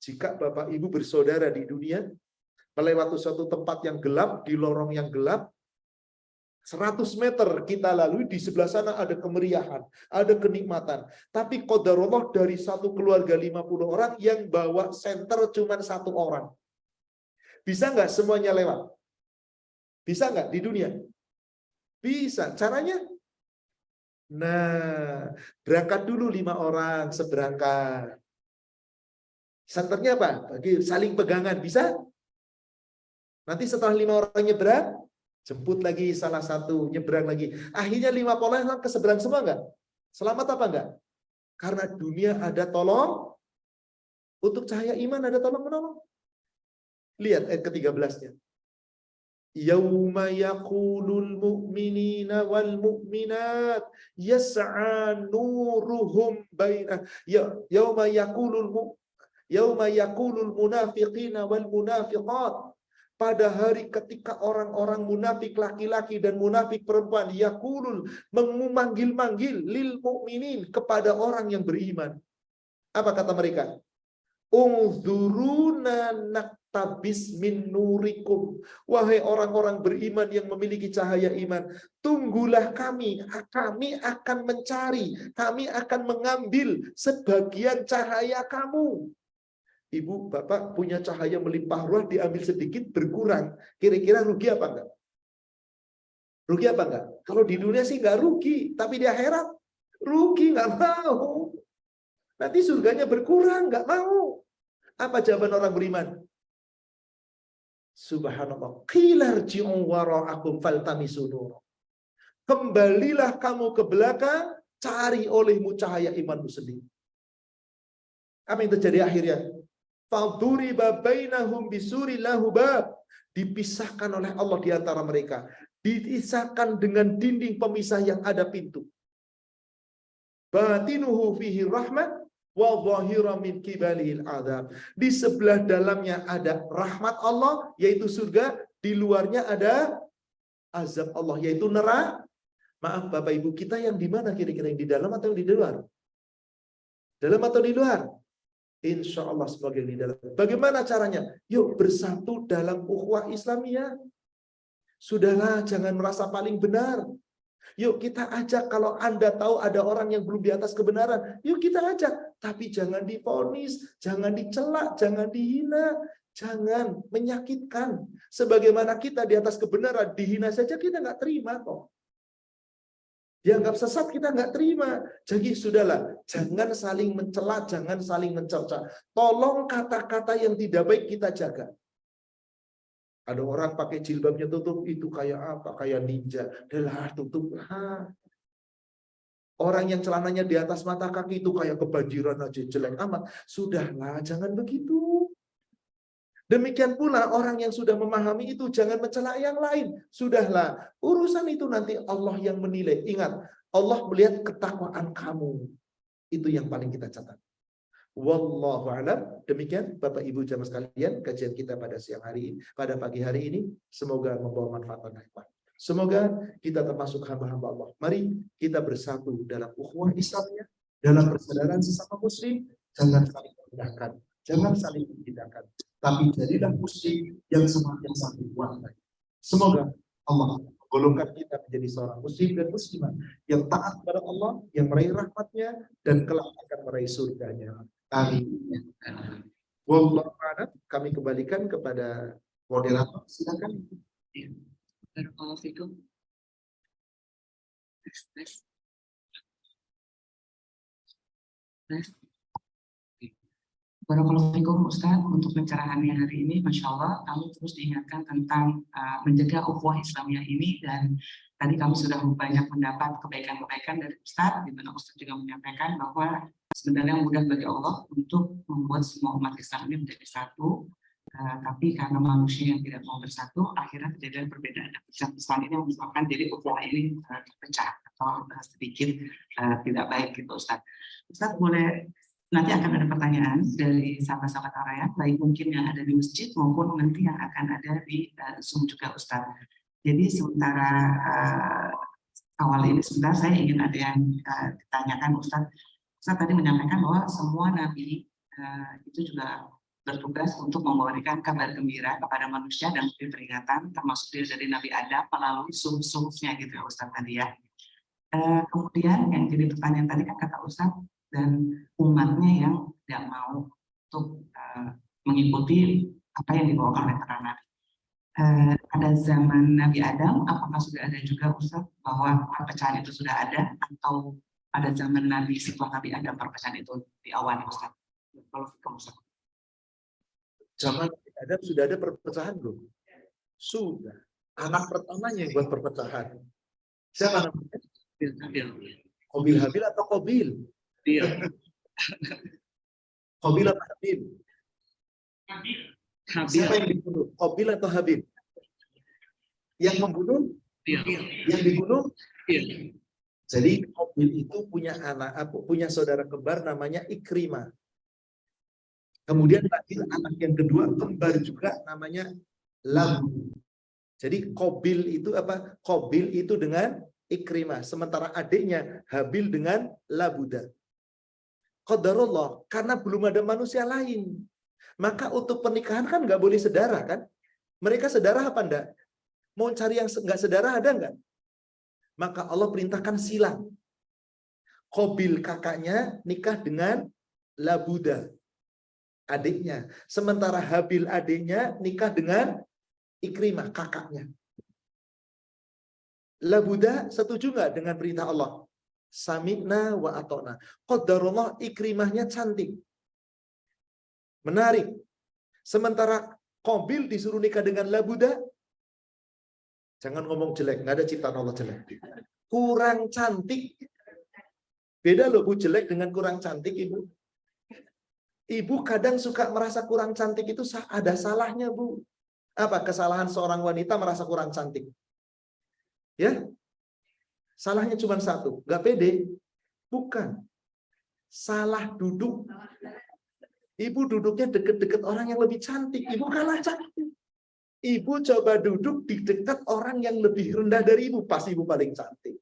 [SPEAKER 1] Jika Bapak Ibu bersaudara di dunia, melewati suatu tempat yang gelap, di lorong yang gelap, 100 meter kita lalui, di sebelah sana ada kemeriahan, ada kenikmatan. Tapi qadarullah dari satu keluarga 50 orang yang bawa senter cuma 1 orang. Bisa nggak semuanya lewat? Bisa nggak di dunia? Bisa. Caranya? Nah, berangkat dulu 5 orang seberangkat. Senternya apa? Bagi saling pegangan, bisa? Nanti setelah 5 orang nyebrang, jemput lagi salah satu, nyebrang lagi. Akhirnya 5 orang ke seberang semua enggak? Selamat apa enggak? Karena dunia ada tolong, untuk cahaya iman ada tolong menolong. Lihat ayat ke-13-nya. Yauma yaqulul mu'minina wal mu'minat yas'a nuruhum baina yauma yaqulul munafiqina wal munafiqat. Pada hari ketika orang-orang munafik laki-laki dan munafik perempuan yaqulul memanggil-manggil lil mu'minin kepada orang yang beriman. Apa kata mereka? Unzuruna naktabis min nurikum. Wahai orang-orang beriman yang memiliki cahaya iman, tunggulah kami akan mencari, kami akan mengambil sebagian cahaya kamu. Ibu, Bapak punya cahaya melimpah ruah, diambil sedikit berkurang. Kira-kira rugi apa enggak? Rugi apa enggak? Kalau di dunia sih enggak rugi, tapi di akhirat rugi, enggak mau. Nanti surganya berkurang, enggak mau. Apa jawaban orang beriman? Subhanallah. Qilarji'u wara'akum faltamisu nur. Kembalilah kamu ke belakang, cari olehmu cahaya imanmu sendiri. Apa yang terjadi akhirnya? Faduriba bainahum bisuri lahu bab. Dipisahkan oleh Allah di antara mereka. Dipisahkan dengan dinding pemisah yang ada pintu. Batinuhu fihi rahmat wa dhahira min qibalihil adzab. Di sebelah dalamnya ada rahmat Allah yaitu surga, di luarnya ada azab Allah yaitu neraka. Maaf Bapak Ibu, kita yang di mana kira-kira, yang di dalam atau yang di luar? Dalam atau di luar? Insya Allah sebagai di dalam. Bagaimana caranya? Yuk bersatu dalam ukhuwah Islamiyah. Sudahlah, jangan merasa paling benar. Yuk kita ajak, kalau Anda tahu ada orang yang belum di atas kebenaran, yuk kita ajak. Tapi jangan divonis, jangan dicela, jangan dihina, jangan menyakitkan. Sebagaimana kita di atas kebenaran, dihina saja kita nggak terima kok. Dianggap sesat kita nggak terima. Jadi sudahlah, jangan saling mencela, jangan saling mencerca. Tolong kata-kata yang tidak baik kita jaga. Ada orang pakai jilbabnya tutup, itu kayak apa? Kayak ninja. Adalah tutup. Orang yang celananya di atas mata kaki itu kayak kebanjiran aja, jelek amat. Sudahlah, jangan begitu. Demikian pula orang yang sudah memahami itu, jangan mencela yang lain. Sudahlah, urusan itu nanti Allah yang menilai. Ingat, Allah melihat ketakwaan kamu. Itu yang paling kita catat. Wallahu a'lam. Demikian Bapak Ibu jamaah sekalian, kajian kita pada siang hari ini, pada pagi hari ini, semoga membawa manfaat dan hikmah. Semoga kita termasuk hamba-hamba Allah. Mari kita bersatu dalam ukhuwah Islamnya, dalam persaudaraan sesama muslim. Jangan saling merendahkan, jangan saling menghinakan, tapi jadilah muslim yang semakin saling kuat. Semoga Allah golongkan kita menjadi seorang muslim dan muslimah yang taat kepada Allah, yang meraih rahmatnya, dan kelak akan meraih surganya. Amin. Wallahu a'lam. Kami kembalikan kepada moderator. Silakan.
[SPEAKER 2] Barakallahu fikum. Tes. Barakallahu fikum Ustaz untuk pencerahannya hari ini. Masya Allah, kami terus diingatkan tentang menjaga ukhuwah Islamiyah ini, dan tadi kami sudah banyak mendapat kebaikan-kebaikan dari Ustaz, di mana Ustaz juga menyampaikan bahwa sebenarnya mudah bagi Allah untuk membuat semua umat Islam ini menjadi satu. Tapi karena manusia yang tidak mau bersatu, akhirnya terjadi perbedaan. Islam ini menyebabkan jadi ukhuwah ini terpecah atau sedikit tidak baik gitu Ustaz. Ustaz boleh, nanti akan ada pertanyaan dari sahabat-sahabat Araya, baik mungkin yang ada di masjid maupun nanti yang akan ada di Zoom juga Ustaz. Jadi sementara awal ini sebentar saya ingin ada yang ditanyakan Ustaz. Ustaz tadi menyampaikan bahwa semua nabi itu juga bertugas untuk memberikan kabar gembira kepada manusia dan memberi peringatan, termasuk dari Nabi Adam melalui suhuf-suhufnya gitu ya Ustaz tadi ya. Kemudian yang jadi pertanyaan tadi kan kata Ustaz, dan umatnya yang tidak mau untuk mengikuti apa yang dibawakan oleh para nabi. Pada zaman Nabi Adam, apakah sudah ada juga Ustaz bahwa perpecahan itu sudah ada, atau pada zaman Nabi setelah Nabi Adam perpecahan itu diawali Ustaz? Kalau Ustaz.
[SPEAKER 1] Zaman Adam sudah ada perpecahan belum? Sudah. Anak pertamanya yang buat perpecahan. Siapa namanya? Qabil Habil atau Qabil?
[SPEAKER 2] Iya.
[SPEAKER 1] Qabil atau Habil? Siapa yang dibunuh? Qabil atau Habil? Yang membunuh? Yang dibunuh? Jadi Qabil itu punya punya saudara kembar namanya Ikrimah. Kemudian lahir anak yang kedua kembar juga namanya Labud. Jadi Qabil itu apa? Qabil itu dengan Ikrimah, sementara adiknya Habil dengan Labuda. Qadarullah, karena belum ada manusia lain. Maka untuk pernikahan kan nggak boleh sedara kan? Mereka sedara apa enggak? Mau cari yang nggak sedara ada enggak? Maka Allah perintahkan silang. Qabil kakaknya nikah dengan Labuda, adiknya. Sementara Habil adiknya nikah dengan Ikrimah, kakaknya. Labuda setuju nggak dengan perintah Allah? Sami'na wa atona. Qadarullah, Ikrimahnya cantik. Menarik. Sementara Qabil disuruh nikah dengan Labuda, jangan ngomong jelek, nggak ada ciptaan Allah jelek. Kurang cantik. Beda loh Bu, jelek dengan kurang cantik Ibu. Ibu kadang suka merasa kurang cantik itu ada salahnya Bu. Apa kesalahan seorang wanita merasa kurang cantik? Ya, salahnya cuma satu, nggak pede. Bukan, salah duduk. Ibu duduknya deket-deket orang yang lebih cantik, ibu kalah cantik. Ibu coba duduk di dekat orang yang lebih rendah dari ibu, pasti ibu paling cantik.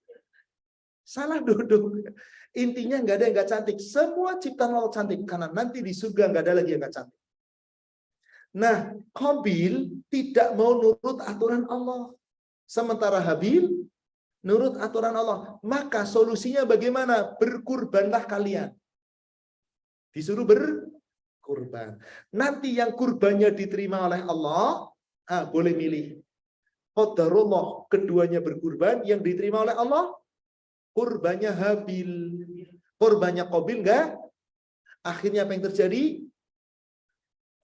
[SPEAKER 1] Salah duduk. Intinya nggak ada yang nggak cantik. Semua ciptaan Allah cantik, karena nanti di surga nggak ada lagi yang nggak cantik. Nah, Qabil tidak mau nurut aturan Allah. Sementara Habil nurut aturan Allah. Maka solusinya bagaimana? Berkurbanlah kalian. Disuruh berkurban. Nanti yang kurbannya diterima oleh Allah, boleh milih. Qadarullah, keduanya berkurban, yang diterima oleh Allah, kurbannya Habil. Kurbannya Qabil enggak. Akhirnya apa yang terjadi?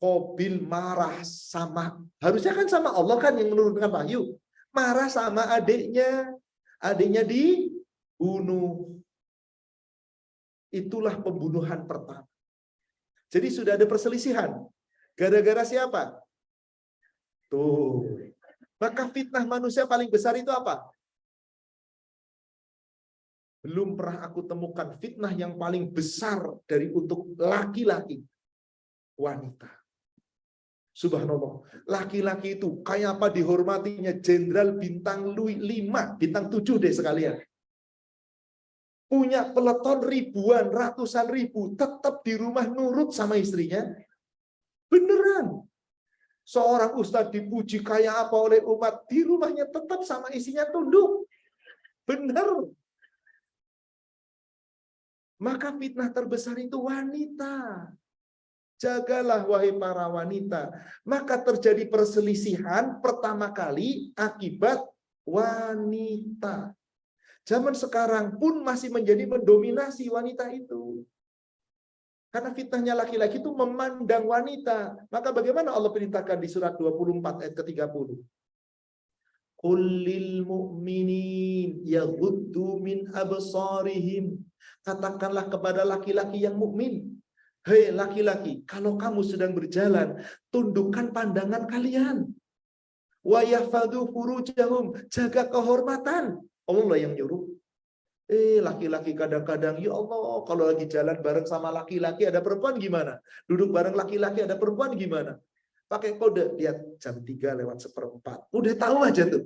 [SPEAKER 1] Qabil marah sama, harusnya kan sama Allah kan yang menurunkan wahyu. Marah sama adiknya. Adiknya dibunuh. Itulah pembunuhan pertama. Jadi sudah ada perselisihan. Gara-gara siapa? Tuh. Maka fitnah manusia paling besar itu apa? Belum pernah aku temukan fitnah yang paling besar dari untuk laki-laki. Wanita. Subhanallah. Laki-laki itu kayak apa dihormatinya jenderal bintang 5, bintang 7 deh sekalian. Punya peleton ribuan, ratusan ribu, tetap di rumah nurut sama istrinya. Beneran. Seorang ustadz dipuji kayak apa oleh umat, di rumahnya tetap sama istrinya tunduk. Bener. Maka fitnah terbesar itu wanita. Jagalah wahai para wanita. Maka terjadi perselisihan pertama kali akibat wanita. Zaman sekarang pun masih menjadi mendominasi wanita itu. Karena fitnahnya laki-laki itu memandang wanita. Maka bagaimana Allah perintahkan di surat 24 ayat ke-30? Qul lil mu'minin yaghuddu min absarihim. Katakanlah kepada laki-laki yang mukmin, hei laki-laki, kalau kamu sedang berjalan, tundukkan pandangan kalian. Wa yahfadhu furujahum, jaga kehormatan. Allah yang nyuruh. Laki-laki kadang-kadang, ya Allah, kalau lagi jalan bareng sama laki-laki ada perempuan gimana? Duduk bareng laki-laki ada perempuan gimana? Pakai kode, lihat jam 3:04. Udah tahu aja tuh.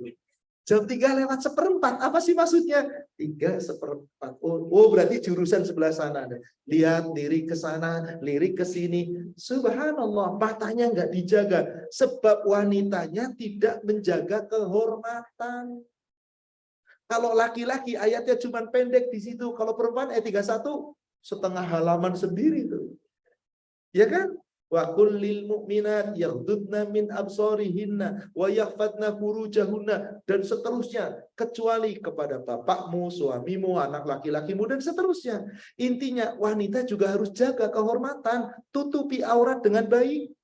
[SPEAKER 1] Jam 3:04, apa sih maksudnya? 3:04. Oh, berarti jurusan sebelah sana. Lihat, lirik ke sana, lirik ke sini. Subhanallah, matanya nggak dijaga. Sebab wanitanya tidak menjaga kehormatan. Kalau laki-laki ayatnya cuma pendek di situ. Kalau perempuan ayat 31 setengah halaman sendiri tuh. Ya kan? Wa kullil mu'minat yaghdudna min absarihinna wa yahfadna furujahunna, dan seterusnya, kecuali kepada bapakmu, suamimu, anak laki-lakimu, dan seterusnya. Intinya wanita juga harus jaga kehormatan, tutupi aurat dengan baik.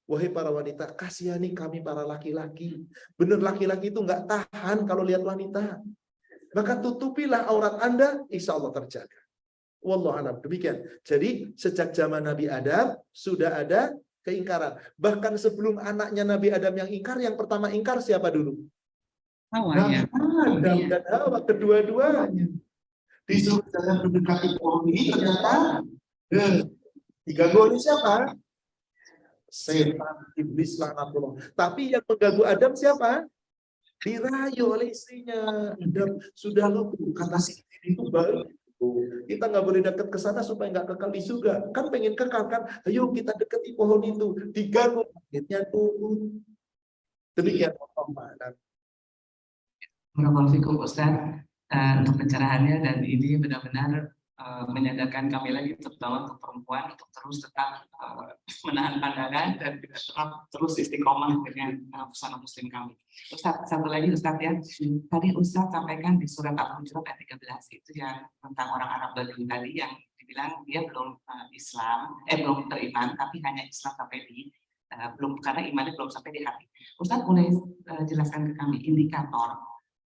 [SPEAKER 1] Wahai para wanita, kasihani kami para laki-laki. Benar, laki-laki itu nggak tahan kalau lihat wanita. Maka tutupilah aurat Anda, insya Allah terjaga. Wallahu a'lam. Demikian. Jadi sejak zaman Nabi Adam sudah ada keingkaran. Bahkan sebelum anaknya Nabi Adam yang ingkar, yang pertama ingkar siapa dulu?
[SPEAKER 2] Hawa, ya.
[SPEAKER 1] Adam dan Hawa, kedua-duanya. Disuruh jangan mendekati pohon ini, ternyata diganggu oleh siapa? Setan, iblis, laknatullah. Tapi yang mengganggu Adam siapa? Dirayu oleh istrinya. Adam, sudah lo kata si itu baru. Kita nggak boleh dekat ke sana supaya nggak kekal di surga. Kan pengen kekal kan? Ayo kita dekati pohon itu. Diganggu, akhirnya turun. Demikian pemahaman.
[SPEAKER 2] Assalamualaikum Ustaz, untuk pencerahannya, dan ini benar-benar menyadarkan kami lagi, terutama untuk perempuan, untuk terus tetap menahan pandangan dan tetap terus istiqomah dengan busana muslim kami. Ustaz, satu lagi Ustaz ya, tadi Ustaz sampaikan di surat Al-Hujurat ayat 13 itu yang tentang orang Arab Badui tadi yang dibilang dia belum belum beriman, tapi hanya Islam sampai di belum, karena imannya belum sampai di hati. Ustaz boleh jelaskan ke kami indikator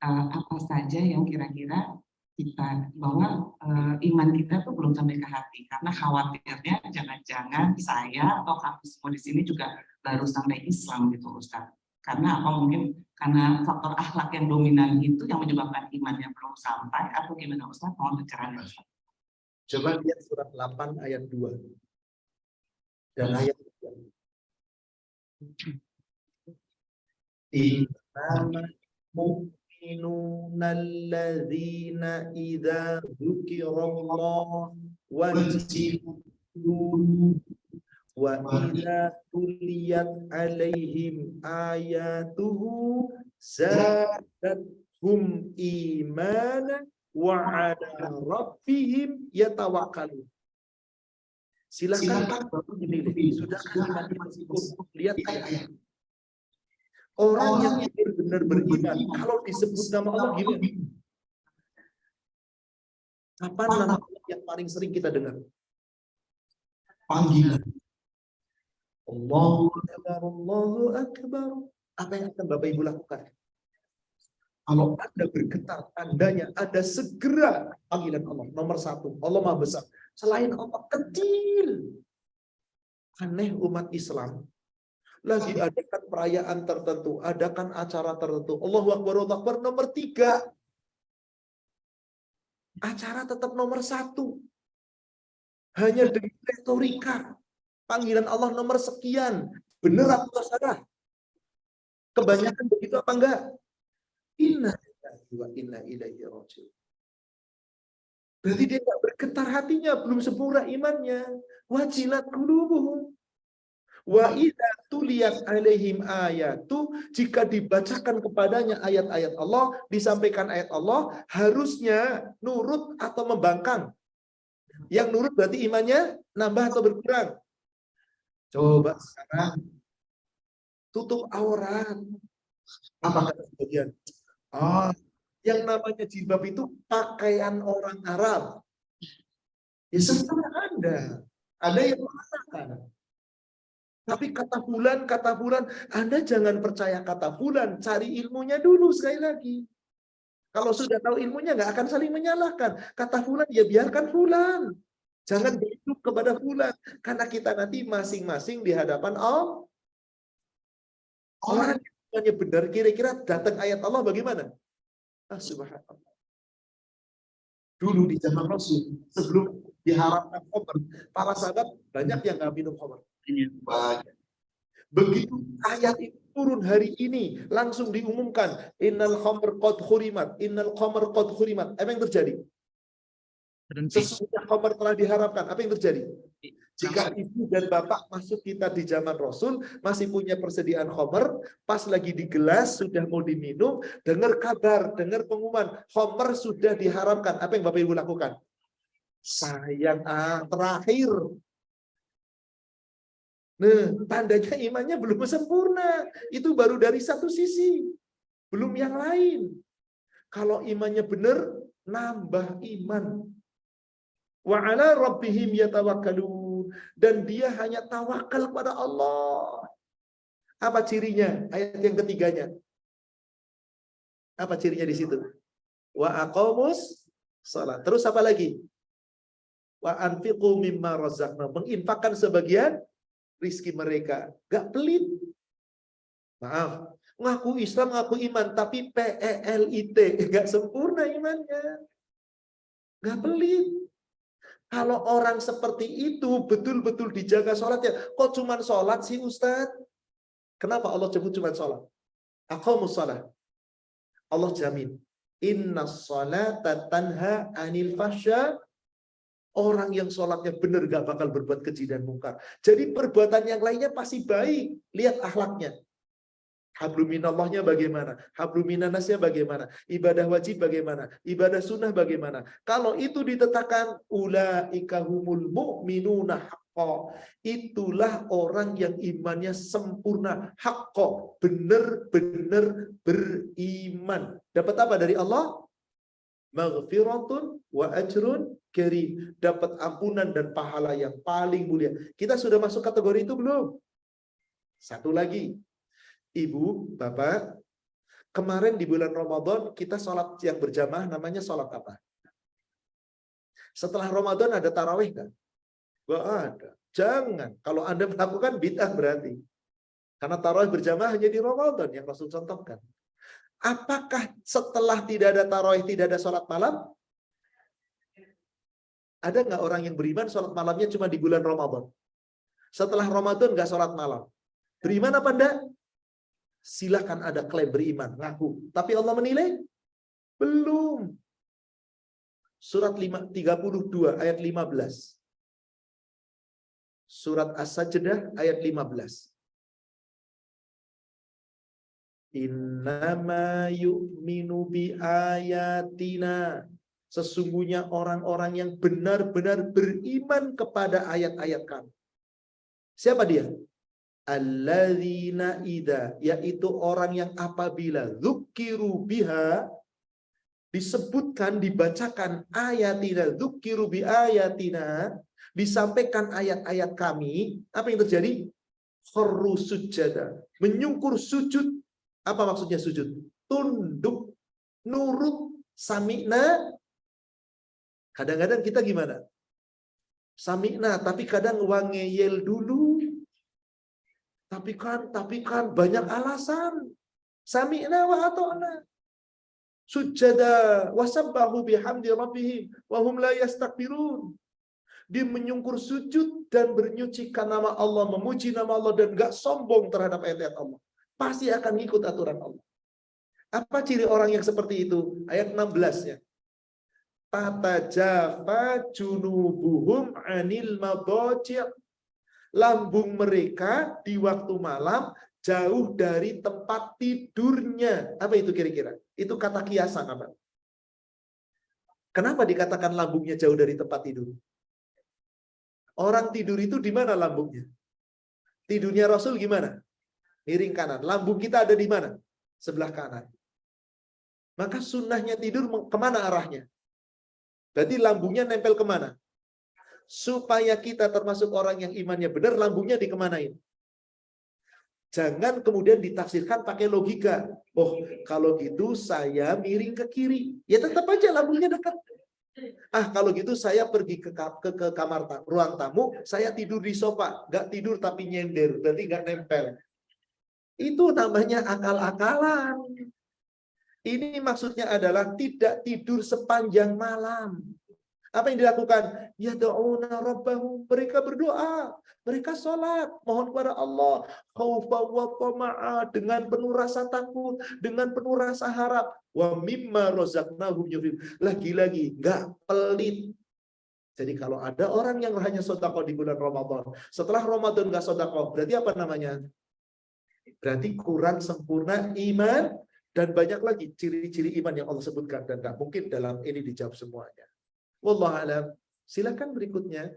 [SPEAKER 2] apa saja yang kira-kira kita bahwa iman kita tuh belum sampai ke hati, karena khawatirnya jangan-jangan saya atau kami semua di sini juga baru sampai Islam gitu Ustaz. Karena apa, mungkin karena faktor akhlak yang dominan itu yang menyebabkan imannya belum sampai, atau gimana Ustaz? Mohon pencerahan Ustaz.
[SPEAKER 1] Coba lihat surat 8 ayat 2 dan ayat 3. Innama mu'minuna alladzina idza dzukirallah wajilat qulubuhum wa idza tuliyat alaihim ayatuhu zadatuhum imanan wa ala rabbihim yatawakkalun. Silakan Bapak dinilai. Sudahkah iman kita cukup? Lihat ayat. Orang yang benar-benar beriman, kalau disebut nama Allah gimana? Kapan nama Allah yang paling sering kita dengar? Panggilan. Allahu Akbar, Allahu Akbar. Apa yang akan Bapak Ibu lakukan? Kalau Anda bergetar, tandanya ada segera panggilan Allah. Nomor satu, Allah Maha Besar. Selain Allah kecil. Aneh umat Islam. Lagi adakan perayaan tertentu, adakan acara tertentu. Allahu Akbar, Allahu Akbar. Nomor tiga. Acara tetap nomor satu. Hanya dengan retorika. Panggilan Allah nomor sekian. Benar atau salah? Kebanyakan begitu apa enggak? Inna lillahi wa inna ilaihi raji'un. Berarti dia tidak bergetar hatinya, belum sempurna imannya. Wajilat qulubuhum. Wa idza tuliyat alaihim ayatu, jika dibacakan kepadanya ayat-ayat Allah, disampaikan ayat Allah, harusnya nurut atau membangkang. Yang nurut berarti imannya nambah atau berkurang. Coba sekarang tutup aurat. Apa kata sebagian? Yang namanya jilbab itu pakaian orang Arab. Ya serta Anda. Ada yang mengatakan. Tapi kata bulan, Anda jangan percaya kata bulan. Cari ilmunya dulu sekali lagi. Kalau sudah tahu ilmunya, nggak akan saling menyalahkan. Kata bulan, ya biarkan bulan. Jangan hidup kepada bulan. Karena kita nanti masing-masing di hadapan Allah. Orang yang benar, kira-kira datang ayat Allah bagaimana? Subhanallah. Dulu di zaman Rasul, sebelum diharamkan khamr, para sahabat banyak yang nggak minum khamr. Banyak. Begitu ayat itu turun hari ini, langsung diumumkan, innal khamr qad khurimat, innal khamr qad khurimat. Apa yang terjadi? Sesungguhnya khamr telah diharamkan. Apa yang terjadi? Jika ibu dan bapak masuk kita di zaman Rasul, masih punya persediaan khamr, pas lagi di gelas, sudah mau diminum, dengar kabar, dengar pengumuman, khamr sudah diharamkan. Apa yang Bapak Ibu lakukan? Sayang, terakhir. Nah, tandanya imannya belum sempurna. Itu baru dari satu sisi. Belum yang lain. Kalau imannya benar, nambah iman. Wa ala rabbihim yatawakkalun. Dan dia hanya tawakal pada Allah. Apa cirinya? Ayat yang ketiganya. Apa cirinya di situ? Wa aqamus shalah. Terus apa lagi? Wa anfiqu mimma razaqna. Menginfakkan sebagian rizki mereka. Gak pelit. Maaf. Ngaku Islam, ngaku iman. Tapi PELIT. Gak sempurna imannya. Gak pelit. Kalau orang seperti itu betul-betul dijaga sholatnya, kok cuma sholat sih Ustaz? Kenapa Allah sebut cuma sholat? Aqamus shalah. Allah jamin. Inna sholata tanha anil fahsya. Orang yang sholatnya benar gak bakal berbuat keji dan mungkar. Jadi perbuatan yang lainnya pasti baik. Lihat akhlaknya. Habluminallahnya bagaimana? Habluminanasnya bagaimana? Ibadah wajib bagaimana? Ibadah sunnah bagaimana? Kalau itu ditetapkan ulaika humul mu'minuna haqqo. Itulah orang yang imannya sempurna, haqqo, benar-benar beriman. Dapat apa dari Allah? Maghfiratun wa ajrun karim. Dapat ampunan dan pahala yang paling mulia. Kita sudah masuk kategori itu belum? Satu lagi. Ibu, Bapak, kemarin di bulan Ramadan kita sholat yang berjamaah namanya sholat apa? Setelah Ramadan ada tarawih kan? Gak ada. Jangan. Kalau Anda melakukan bid'ah berarti. Karena tarawih berjamaah hanya di Ramadan yang Rasul contohkan. Apakah setelah tidak ada tarawih, tidak ada sholat malam? Ada nggak orang yang beriman sholat malamnya cuma di bulan Ramadan? Setelah Ramadan nggak sholat malam. Beriman apa enggak? Silahkan ada klaim beriman, ngaku. Tapi Allah menilai? Belum. Surat 32 ayat 15. Surat As-Sajdah ayat 15. Innama yu'minu bi ayatina. Sesungguhnya orang-orang yang benar-benar beriman kepada ayat-ayat kami. Siapa dia? Alladzina idza, yaitu orang yang apabila dzukiru biha, disebutkan, dibacakan ayatina, dzukiru bi ayatina, disampaikan ayat-ayat kami, apa yang terjadi? Kharru sujada, menyungkur sujud. Apa maksudnya sujud? Tunduk nurut sami'na. Kadang-kadang kita gimana? Sami'na, tapi kadang wangeyel dulu. Tapi kan banyak alasan. Sami'na wa ata'na. Sujada wasabbahu bihamdi rabbihim wa hum la yastakbirun. Dia menyungkur sujud dan bernyucikan nama Allah, memuji nama Allah dan enggak sombong terhadap ayat-ayat Allah. Pasti akan ngikut aturan Allah. Apa ciri orang yang seperti itu? Ayat 16-nya. Tatajafa junubuhum anil madaji'. Lambung mereka di waktu malam jauh dari tempat tidurnya. Apa itu kira-kira? Itu kata kiasan apa? Kenapa dikatakan lambungnya jauh dari tempat tidur? Orang tidur itu di mana lambungnya? Tidurnya Rasul gimana? Miring kanan. Lambung kita ada di mana? Sebelah kanan. Maka sunnahnya tidur kemana arahnya? Berarti lambungnya nempel kemana? Supaya kita termasuk orang yang imannya benar, lambungnya dikemanain? Jangan kemudian ditafsirkan pakai logika. Oh, kalau gitu saya miring ke kiri. Ya tetap aja lambungnya dekat. Kalau gitu saya pergi ke kamar ruang tamu, saya tidur di sofa. Nggak tidur tapi nyender, berarti nggak nempel. Itu namanya akal-akalan. Ini maksudnya adalah tidak tidur sepanjang malam. Apa yang dilakukan? Yad'una rabbahum, mereka berdoa, mereka sholat, mohon kepada Allah, khaufa wa tama'a, dengan penuh rasa takut, dengan penuh rasa harap, wa mimma razaqnahum yunfiqun. Lagi-lagi enggak pelit. Jadi kalau ada orang yang hanya sedekah di bulan Ramadan, setelah Ramadan enggak sedekah, berarti apa namanya? Berarti kurang sempurna iman, dan banyak lagi ciri-ciri iman yang Allah sebutkan, dan enggak mungkin dalam ini dijawab semuanya. Wallahu a'lam. Silakan berikutnya.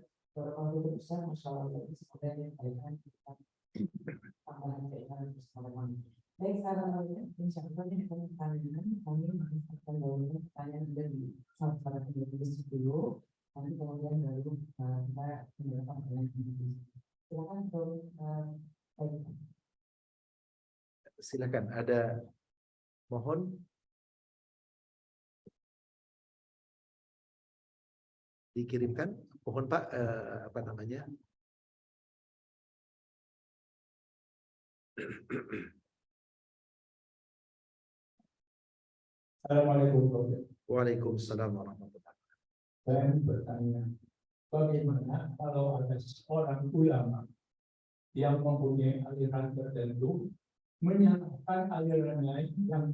[SPEAKER 1] Silakan, ada mohon dikirimkan, mohon Pak, apa namanya?
[SPEAKER 3] Assalamualaikum.
[SPEAKER 1] Waalaikumsalam warahmatullahi wabarakatuh.
[SPEAKER 3] Saya bertanya, bagaimana kalau ada seorang ulama yang mempunyai aliran tertentu menyalahkan aliran lain yang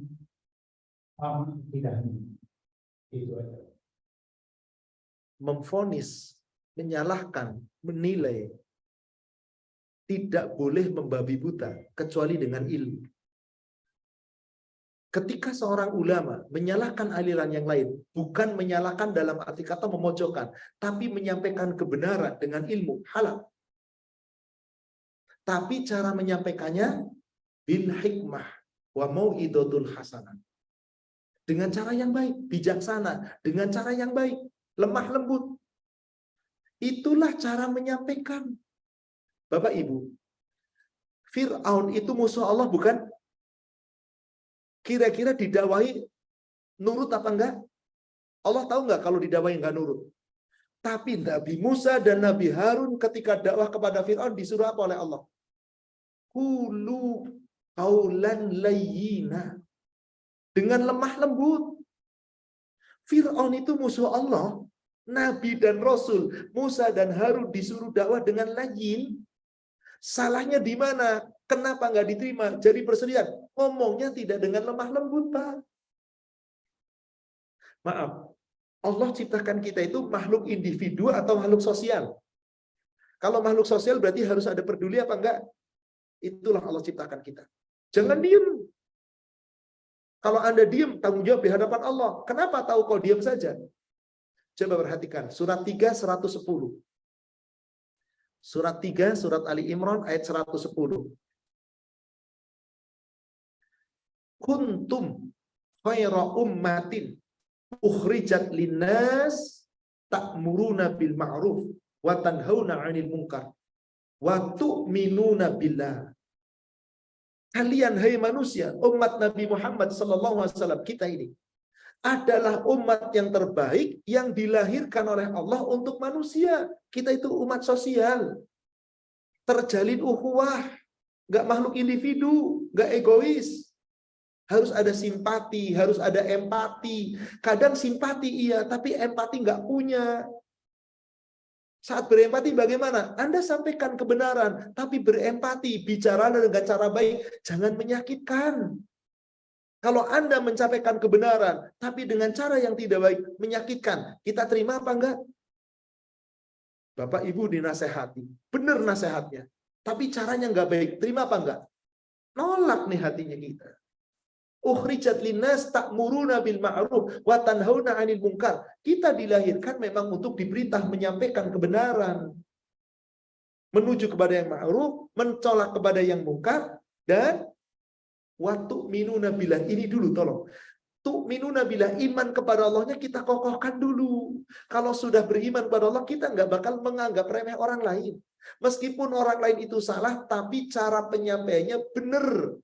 [SPEAKER 3] sama tidaknya? Itu aja.
[SPEAKER 1] Memvonis, menyalahkan, menilai, tidak boleh membabi buta kecuali dengan ilmu. Ketika seorang ulama menyalahkan aliran yang lain, bukan menyalahkan dalam arti kata memojokkan, tapi menyampaikan kebenaran dengan ilmu, halal. Tapi cara menyampaikannya bil hikmah wa mau'idatul hasanah. Dengan cara yang baik, bijaksana, dengan cara yang baik, lemah lembut. Itulah cara menyampaikan. Bapak Ibu, Fir'aun itu musuh Allah bukan? Kira-kira didakwahi nurut apa enggak? Allah tahu enggak kalau didakwahi enggak nurut? Tapi Nabi Musa dan Nabi Harun ketika dakwah kepada Fir'aun disuruh apa oleh Allah? Qulu qaulan layyina. Dengan lemah lembut. Fir'aun itu musuh Allah. Nabi dan Rasul, Musa dan Harun disuruh dakwah dengan layyin. Salahnya di mana? Kenapa nggak diterima? Jadi persediaan. Ngomongnya tidak dengan lemah lembut, Pak. Maaf, Allah ciptakan kita itu makhluk individu atau makhluk sosial. Kalau makhluk sosial berarti harus ada peduli apa enggak? Itulah Allah ciptakan kita. Jangan diem. Kalau Anda diem, tanggung jawab di hadapan Allah. Kenapa tahu kau diem saja? Coba perhatikan, surat 3, 110. Surat 3, surat Ali Imran, ayat 110. Kuntum khaira ummatin ukhrijat linnas ta'muruna bil ma'ruf wa tanhauna 'anil munkar wa tu'minuna billah. Kalian hai manusia, umat Nabi Muhammad sallallahu alaihi wasallam, kita ini adalah umat yang terbaik yang dilahirkan oleh Allah untuk manusia. Kita itu umat sosial. Terjalin ukhuwah, nggak makhluk individu, nggak egois. Harus ada simpati, harus ada empati. Kadang simpati iya, tapi empati nggak punya. Saat berempati bagaimana? Anda sampaikan kebenaran, tapi berempati, bicara dengan cara baik, jangan menyakitkan. Kalau Anda menyampaikan kebenaran, tapi dengan cara yang tidak baik, menyakitkan, kita terima apa enggak? Bapak Ibu dinasehati, benar nasihatnya, tapi caranya enggak baik, terima apa enggak? Nolak nih hatinya kita. Ukhrijat linnas ta'muruna bil ma'ruf wa tanhauna 'anil munkar. Kita dilahirkan memang untuk diperintah menyampaikan kebenaran, menuju kepada yang ma'ruf, mencolak kepada yang munkar, dan waktu minuna billah. Ini dulu tolong. Tu'minuna billah, iman kepada Allahnya kita kokohkan dulu. Kalau sudah beriman kepada Allah, kita nggak bakal menganggap remeh orang lain. Meskipun orang lain itu salah, tapi cara penyampaiannya benar.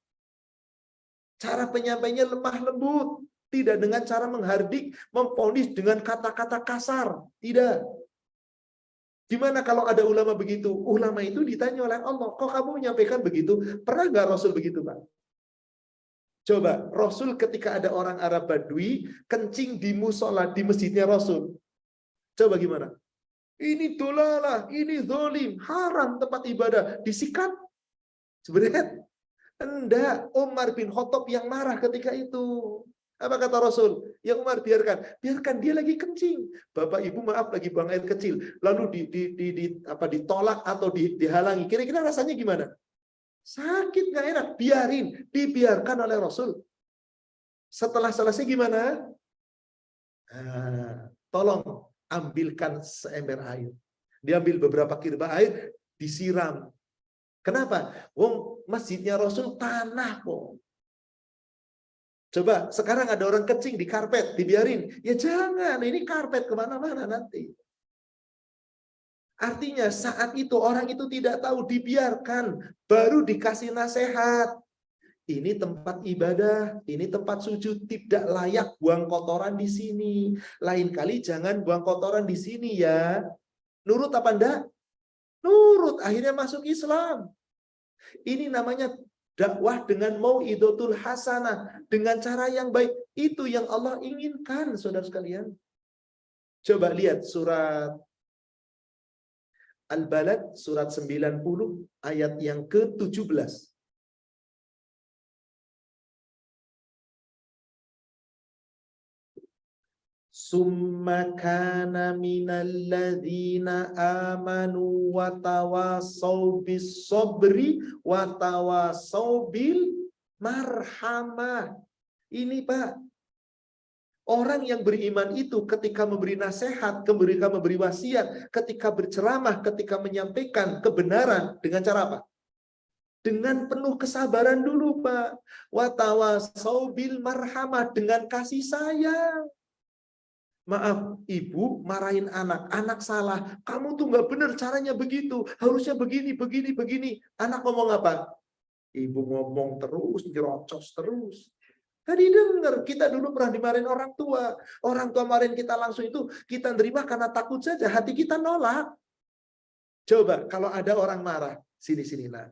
[SPEAKER 1] Cara penyampaiannya lemah lembut. Tidak dengan cara menghardik, memvonis dengan kata-kata kasar. Tidak. Gimana kalau ada ulama begitu? Ulama itu ditanya oleh Allah, kok kamu menyampaikan begitu? Pernah nggak Rasul begitu, Pak? Coba, Rasul ketika ada orang Arab Badui kencing di musola di masjidnya Rasul. Coba gimana? Ini dolalah, ini zolim, haram tempat ibadah, disikat. Sebenarnya enggak, Umar bin Khattab yang marah ketika itu. Apa kata Rasul? Ya Umar, biarkan dia lagi kencing. Bapak Ibu maaf lagi buang air kecil, lalu ditolak atau dihalangi. Kira-kira rasanya gimana? Sakit, nggak enak, dibiarkan oleh Rasul. Setelah selesai gimana? Tolong ambilkan seember air. Diambil beberapa kirba air, disiram. Kenapa? Wong masjidnya Rasul tanah kok. Coba sekarang ada orang kencing di karpet, dibiarin. Ya jangan, ini karpet kemana-mana nanti. Artinya saat itu orang itu tidak tahu, dibiarkan, baru dikasih nasihat. Ini tempat ibadah, ini tempat sujud, tidak layak buang kotoran di sini. Lain kali jangan buang kotoran di sini ya. Nurut apa enggak? Nurut, akhirnya masuk Islam. Ini namanya dakwah dengan mau'idotul hasanah, dengan cara yang baik. Itu yang Allah inginkan, saudara sekalian. Coba lihat surat Al-Balad surat 90 ayat yang ke-17. Summa kana minal ladzina amanu wa tawasaw bis sabri wa tawasaw bil marhamah. Ini Pak, orang yang beriman itu ketika memberi nasihat, ketika memberi wasiat, ketika berceramah, ketika menyampaikan kebenaran dengan cara apa? Dengan penuh kesabaran dulu, Pak. Wa tawasaw bil marhamah, dengan kasih sayang. Maaf, ibu marahin anak, anak salah. Kamu tuh nggak benar caranya begitu. Harusnya begini, begini, begini. Anak ngomong apa? Ibu ngomong terus, nyerocos terus. Tadi dengar, kita dulu pernah dimarahin orang tua. Orang tua marahin kita langsung itu, kita nerima karena takut saja. Hati kita nolak. Coba, kalau ada orang marah, sini-sini nah.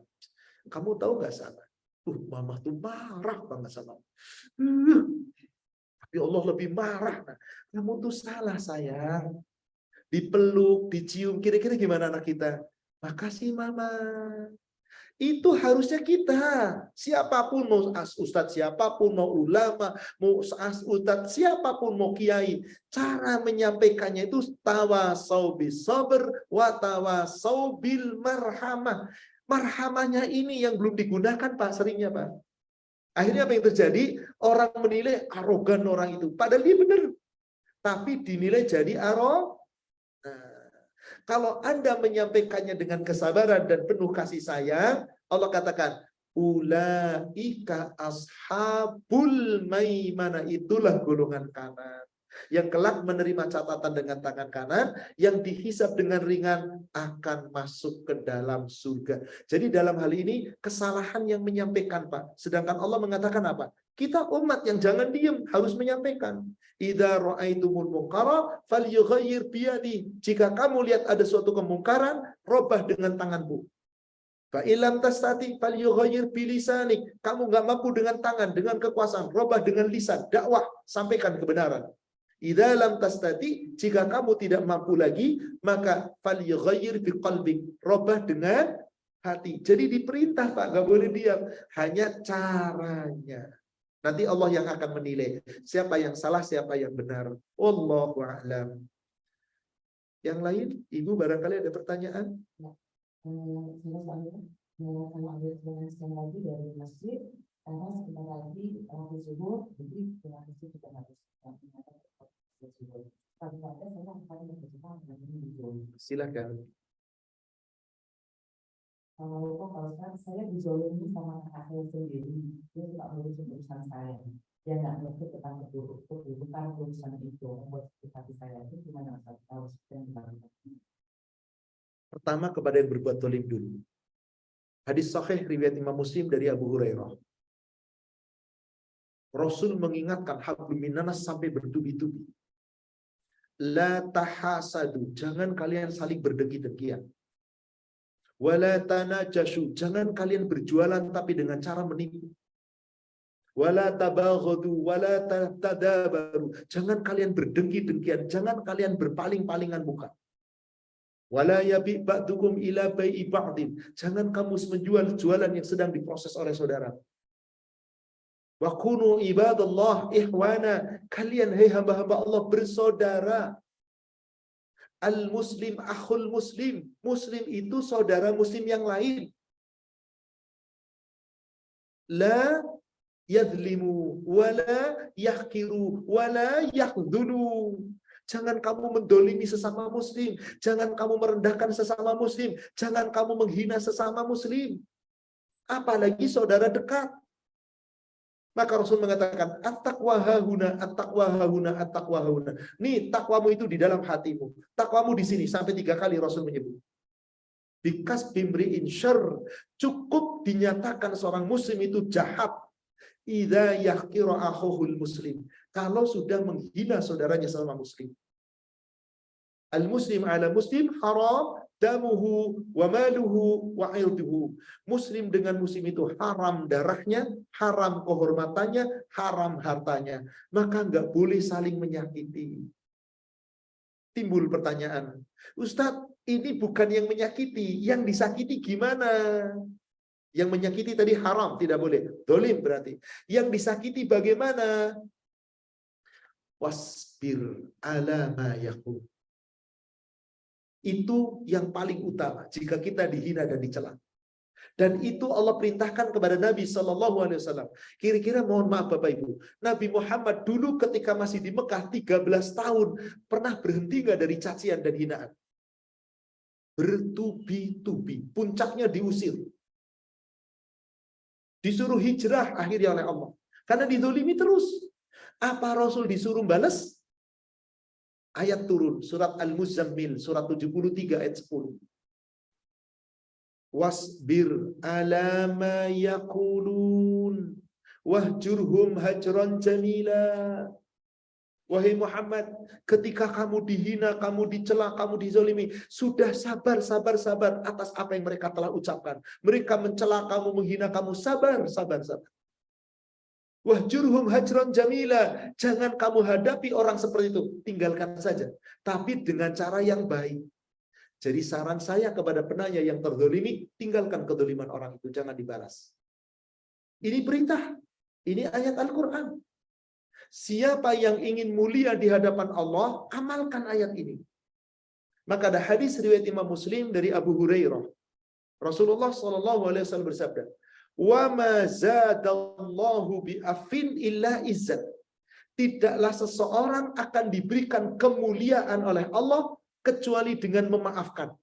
[SPEAKER 1] Kamu tahu nggak salah? Mama tuh marah banget sama. Tapi Allah lebih marah. Nah, kamu tuh salah sayang. Dipeluk, dicium, kira-kira gimana anak kita? Makasih mama. Itu harusnya kita. Siapapun mau ustadz, siapapun mau ulama, mau ustadz, siapapun mau kiai. Cara menyampaikannya itu tawasau bis sabr wa tawasau bil marhamah. Marhamahnya ini yang belum digunakan Pak, seringnya Pak. Akhirnya apa yang terjadi? Orang menilai arogan orang itu. Padahal dia benar. Tapi dinilai jadi arogan. Nah, kalau Anda menyampaikannya dengan kesabaran dan penuh kasih sayang, Allah katakan, ulaika ashabul maimanah, itulah golongan kanan. Yang kelak menerima catatan dengan tangan kanan, yang dihisab dengan ringan akan masuk ke dalam surga. Jadi dalam hal ini kesalahan yang menyampaikan Pak. Sedangkan Allah mengatakan apa? Kita umat yang jangan diam, harus menyampaikan. Idza ra'aitumul munkara falyughayyir biyadi. Jika kamu lihat ada suatu kemungkaran, robah dengan tanganmu. Fa ilam tastati falyughayyir bilisanik. Kamu enggak mampu dengan tangan, dengan kekuasaan, robah dengan lisan, dakwah, sampaikan kebenaran. Idza lam tastati, jika kamu tidak mampu lagi, maka falyughayyir biqalbik. Robah dengan hati. Jadi diperintah Pak, enggak boleh diam. Hanya caranya. Nanti Allah yang akan menilai siapa yang salah, siapa yang benar. Wallahu a'lam. Yang lain, Ibu barangkali ada pertanyaan?
[SPEAKER 4] Saya ambil sekali lagi dari masjid, karena sebentar lagi waktu subuh, jadi terima kasih kita harus subuh. Tapi ada saya akan berbicara dengan
[SPEAKER 1] Silakan.
[SPEAKER 4] kalau saya dijolimi sama kakak saya sendiri, dia tidak ngurusin urusan saya, dia nggak ngerti tentang kedudukan urusan itu, membuat hati saya itu gimana harus yang dilakukan.
[SPEAKER 1] Pertama kepada yang berbuat zalim dulu. Hadis sahih riwayat Imam Muslim dari Abu Hurairah. Rasul mengingatkan hablum minnas sampai bertubi-tubi. La tahasadu, jangan kalian saling berdengki-dengkian. Wala tanajashu, jangan kalian berjualan tapi dengan cara menipu. Wala tabaghadu, wala tadabaru, jangan kalian berdengki-dengkian, jangan kalian berpaling-palingan muka. Wala yabi ba'dukum ila bai'i ba'din, jangan kamu menjual jualan yang sedang diproses oleh saudara. Wa kunu ibadallah ihwana, kalian hai hamba-hamba Allah bersaudara. Al-muslim akhul muslim. Muslim itu saudara muslim yang lain. La yadlimu, wala yahkiru, wala yakhdulu. Jangan kamu mendolimi sesama muslim. Jangan kamu merendahkan sesama muslim. Jangan kamu menghina sesama muslim. Apalagi saudara dekat. Maka Rasul mengatakan, at-taqwa hahuna, at-taqwa hahuna, at-taqwa hahuna. Nih, takwamu itu di dalam hatimu. Takwamu di sini, sampai 3 kali Rasul menyebut. Bikas bimri'in syarr, cukup dinyatakan seorang muslim itu jahat. Idza yahqiru akhuhul muslim. Kalau sudah menghina saudaranya sama muslim. Al-muslim ala muslim haram damuhu wa maluhu wa irduhu. Muslim dengan muslim itu haram darahnya, haram kehormatannya, haram hartanya. Maka enggak boleh saling menyakiti. Timbul pertanyaan, Ustadz, ini bukan yang menyakiti, yang disakiti gimana? Yang menyakiti tadi haram, tidak boleh. Dolim berarti. Yang disakiti bagaimana? Wasbir ala ma yaqul. Itu yang paling utama jika kita dihina dan dicela. Dan itu Allah perintahkan kepada Nabi SAW. Kira-kira mohon maaf Bapak Ibu, Nabi Muhammad dulu ketika masih di Mekah 13 tahun pernah berhenti nggak dari cacian dan hinaan? Bertubi-tubi, puncaknya diusir. Disuruh hijrah akhirnya oleh Allah. Karena dizolimi terus. Apa Rasul disuruh balas? Ayat turun, surat Al-Muzammil, surat 73 ayat 10. Wasbir ala ma yaqulun wahjurhum hajran jamila. Wahai Muhammad, ketika kamu dihina, kamu dicela, kamu dizalimi, sudah sabar atas apa yang mereka telah ucapkan. Mereka mencela kamu, menghina kamu, sabar. Wahjurhum hajran jamila. Jangan kamu hadapi orang seperti itu, tinggalkan saja. Tapi dengan cara yang baik. Jadi saran saya kepada penanya yang terzalimi, tinggalkan kezaliman orang itu, jangan dibalas. Ini perintah, ini ayat Al-Quran. Siapa yang ingin mulia di hadapan Allah, amalkan ayat ini. Maka ada hadis riwayat Imam Muslim dari Abu Hurairah. Rasulullah SAW bersabda, "Wa ma zadallahu bi'afin illa izzat." Tidaklah seseorang akan diberikan kemuliaan oleh Allah kecuali dengan memaafkan.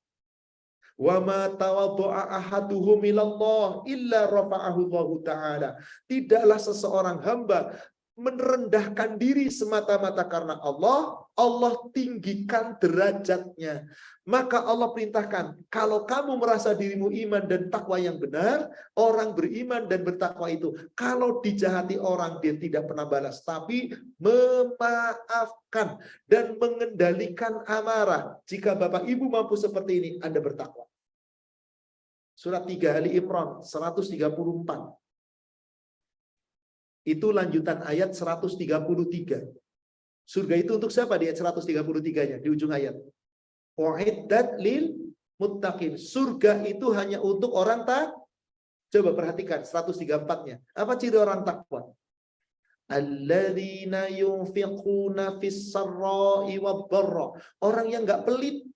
[SPEAKER 1] Wa ma tawaddu'a ahaduhum ilallah illa rafa'ahu Allah Ta'ala. Tidaklah seseorang hamba merendahkan diri semata-mata karena Allah, Allah tinggikan derajatnya. Maka Allah perintahkan, kalau kamu merasa dirimu iman dan takwa yang benar, orang beriman dan bertakwa itu, kalau dijahati orang, dia tidak pernah balas, tapi memaafkan dan mengendalikan amarah. Jika Bapak Ibu mampu seperti ini, Anda bertakwa. Surat 3 Ali Imran 134. Itu lanjutan ayat 133. Surga itu untuk siapa di ayat 133-nya, di ujung ayat? Uiddat lil muttaqin. Surga itu hanya untuk orang takwa. Coba perhatikan 134-nya. Apa ciri orang takwa? Alladzina yunfiquna fis sarra'i wad dharra. Orang yang enggak pelit.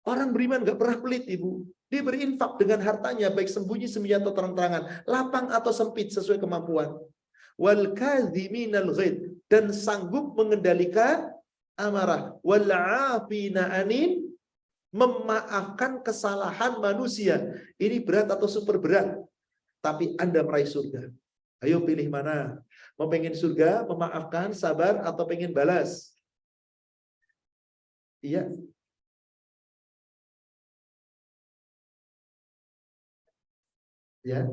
[SPEAKER 1] Orang beriman enggak pernah pelit, Ibu. Dia berinfak dengan hartanya, baik sembunyi-sembunyi atau terang-terangan, lapang atau sempit sesuai kemampuan. Wal kadhiminal ghaid, dan sanggup mengendalikan amarah. Wal 'afina 'anil, memaafkan kesalahan manusia. Ini berat atau super berat? Tapi Anda meraih surga. Ayo pilih mana? Mau pengen surga, memaafkan, sabar, atau pengen balas? Iya. Ya.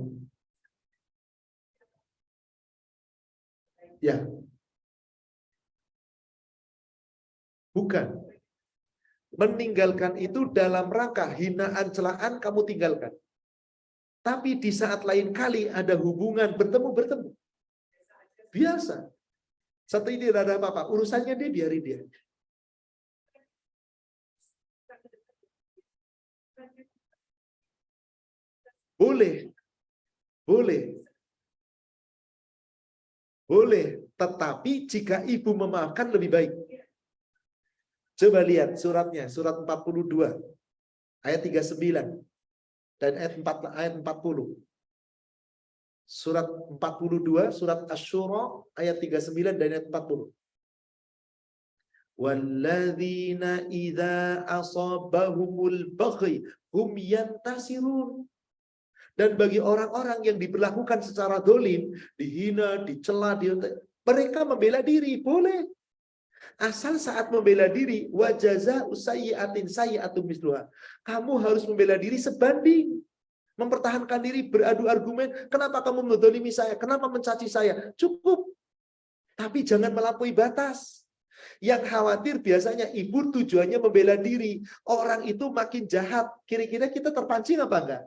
[SPEAKER 1] Ya. Bukan. Meninggalkan itu dalam rangka hinaan, celaan kamu tinggalkan. Tapi di saat lain kali ada hubungan bertemu. Biasa. Satu ini tidak ada apa-apa. Urusannya dia, biarin dia. Boleh. Tetapi jika ibu memaafkan lebih baik. Coba lihat suratnya, surat 42 ayat 39 dan ayat 40. Surat 42, surat Asy-Syura ayat 39 dan ayat 40. Walladzina idza asabahumul baghy hum yantasirun. Dan bagi orang-orang yang diperlakukan secara dolim, dihina, dicela, mereka membela diri, boleh. Asal saat membela diri, wajaza'u sayyi'atin sayyi'atun misluha. Kamu harus membela diri sebanding. Mempertahankan diri, beradu argumen, kenapa kamu mendolimi saya, kenapa mencaci saya, cukup. Tapi jangan melampaui batas. Yang khawatir biasanya ibu tujuannya membela diri. Orang itu makin jahat, kira-kira kita terpancing apa enggak?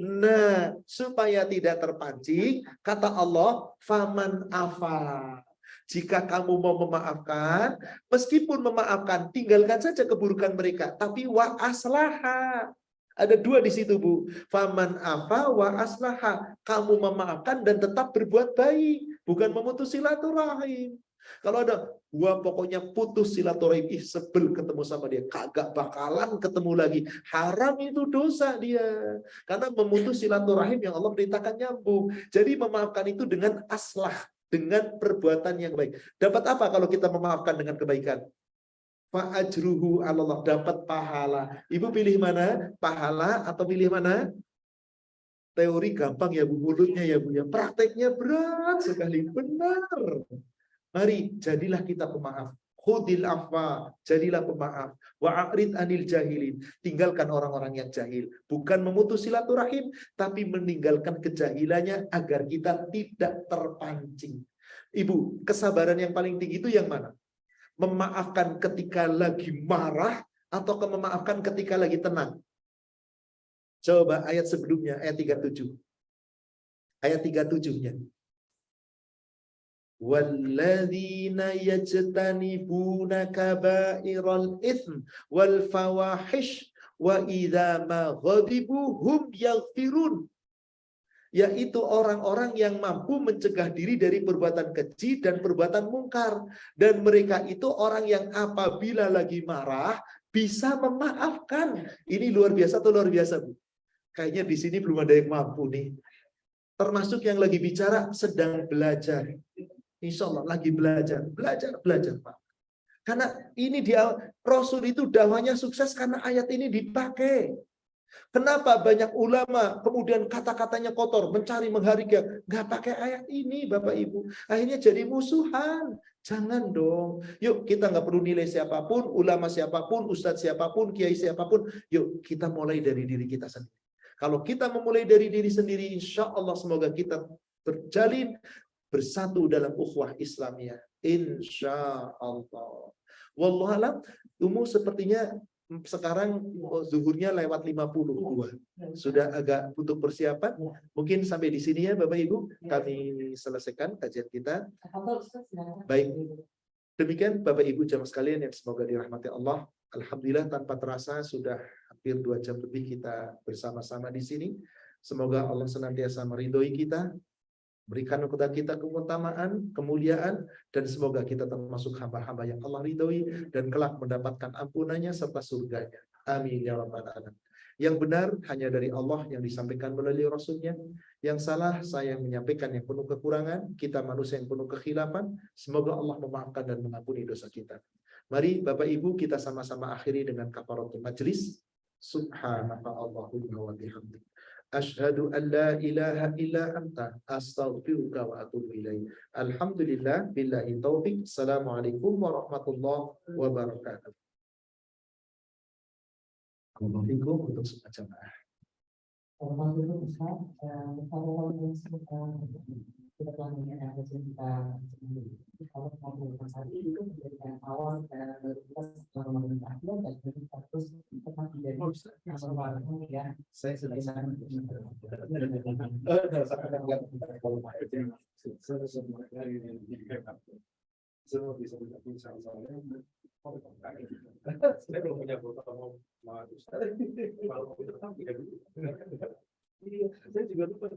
[SPEAKER 1] Nah, supaya tidak terpancing, kata Allah, faman afa. Jika kamu mau memaafkan, meskipun memaafkan, tinggalkan saja keburukan mereka. Tapi wa aslaha. Ada dua di situ, Bu. Faman afa wa aslaha. Kamu memaafkan dan tetap berbuat baik. Bukan memutus silaturahim. Kalau ada, gua pokoknya putus silaturahim, sebel ketemu sama dia, kagak bakalan ketemu lagi. Haram itu dosa dia. Karena memutus silaturahim yang Allah perintahkan nyambung. Jadi memaafkan itu dengan aslah, dengan perbuatan yang baik. Dapat apa kalau kita memaafkan dengan kebaikan? Fa'ajruhu 'alallah, dapat pahala. Ibu pilih mana? Pahala atau pilih mana? Teori gampang ya Bu, mulutnya ya Bu ya. Prakteknya berat sekali, benar. Mari jadilah kita pemaaf. Khudil afwa, jadilah pemaaf. Wa a'rid anil jahilin, tinggalkan orang-orang yang jahil. Bukan memutus silaturahim, tapi meninggalkan kejahilannya agar kita tidak terpancing. Ibu, kesabaran yang paling tinggi itu yang mana? Memaafkan ketika lagi marah atau memaafkan ketika lagi tenang? Coba ayat sebelumnya, ayat 37. Ayat 37-nya. Walladzina yajtanibuna kaba'iral itsm wal fawahish wa idza ma ghadibu hum yaghfirun. Yaitu orang-orang yang mampu mencegah diri dari perbuatan keji dan perbuatan mungkar, dan mereka itu orang yang apabila lagi marah bisa memaafkan. Ini luar biasa atau luar biasa, Bu? Kayaknya di sini belum ada yang mampu nih. Termasuk yang lagi bicara sedang belajar. Insya Allah lagi belajar Pak. Karena ini dia Rasul itu dakwahnya sukses karena ayat ini dipakai. Kenapa banyak ulama kemudian kata-katanya kotor, mencari menghargai, nggak pakai ayat ini, Bapak Ibu. Akhirnya jadi musuhan. Jangan dong. Yuk kita nggak perlu nilai siapapun, ulama siapapun, ustadz siapapun, kiai siapapun. Yuk kita mulai dari diri kita sendiri. Kalau kita memulai dari diri sendiri, insya Allah semoga kita terjalin bersatu dalam ukhuwah Islamiyah. Insya Allah. Wallahualam, sepertinya sekarang zuhurnya lewat 52. Sudah agak butuh persiapan. Mungkin sampai di sini ya Bapak Ibu, kami selesaikan kajian kita. Baik. Demikian Bapak Ibu jamaah sekalian yang semoga dirahmati Allah. Alhamdulillah tanpa terasa sudah hampir 2 jam lebih kita bersama-sama di sini. Semoga Allah senantiasa meridhoi kita, berikan kepada kita keutamaan, kemuliaan, dan semoga kita termasuk hamba-hamba yang Allah ridhoi dan kelak mendapatkan ampunannya serta surganya. Amin ya rabbal alamin. Yang benar hanya dari Allah yang disampaikan melalui Rasulnya. Yang salah saya yang menyampaikan yang penuh kekurangan. Kita manusia yang penuh kekhilafan. Semoga Allah memaafkan dan mengampuni dosa kita. Mari Bapak Ibu kita sama-sama akhiri dengan kafaratul majlis. Subhanaka Allahumma wa bihamdik. Asyhadu an la ilaha illa anta astaghfiruka wa atubu ilaik. Alhamdulillah billahi taufik. Assalamualaikum warahmatullahi wabarakatuh. Assalamualaikum untuk semua jamaah.
[SPEAKER 4] Alhamdulillah Ustaz, kita telah mengenai kita kalau mau saat itu menjadikan awal dan kita selama mengakhir dan kita terus tetap menjadi masalah ya.
[SPEAKER 1] Saya sudah semua bisa saya belum punya foto mau saya juga lupa.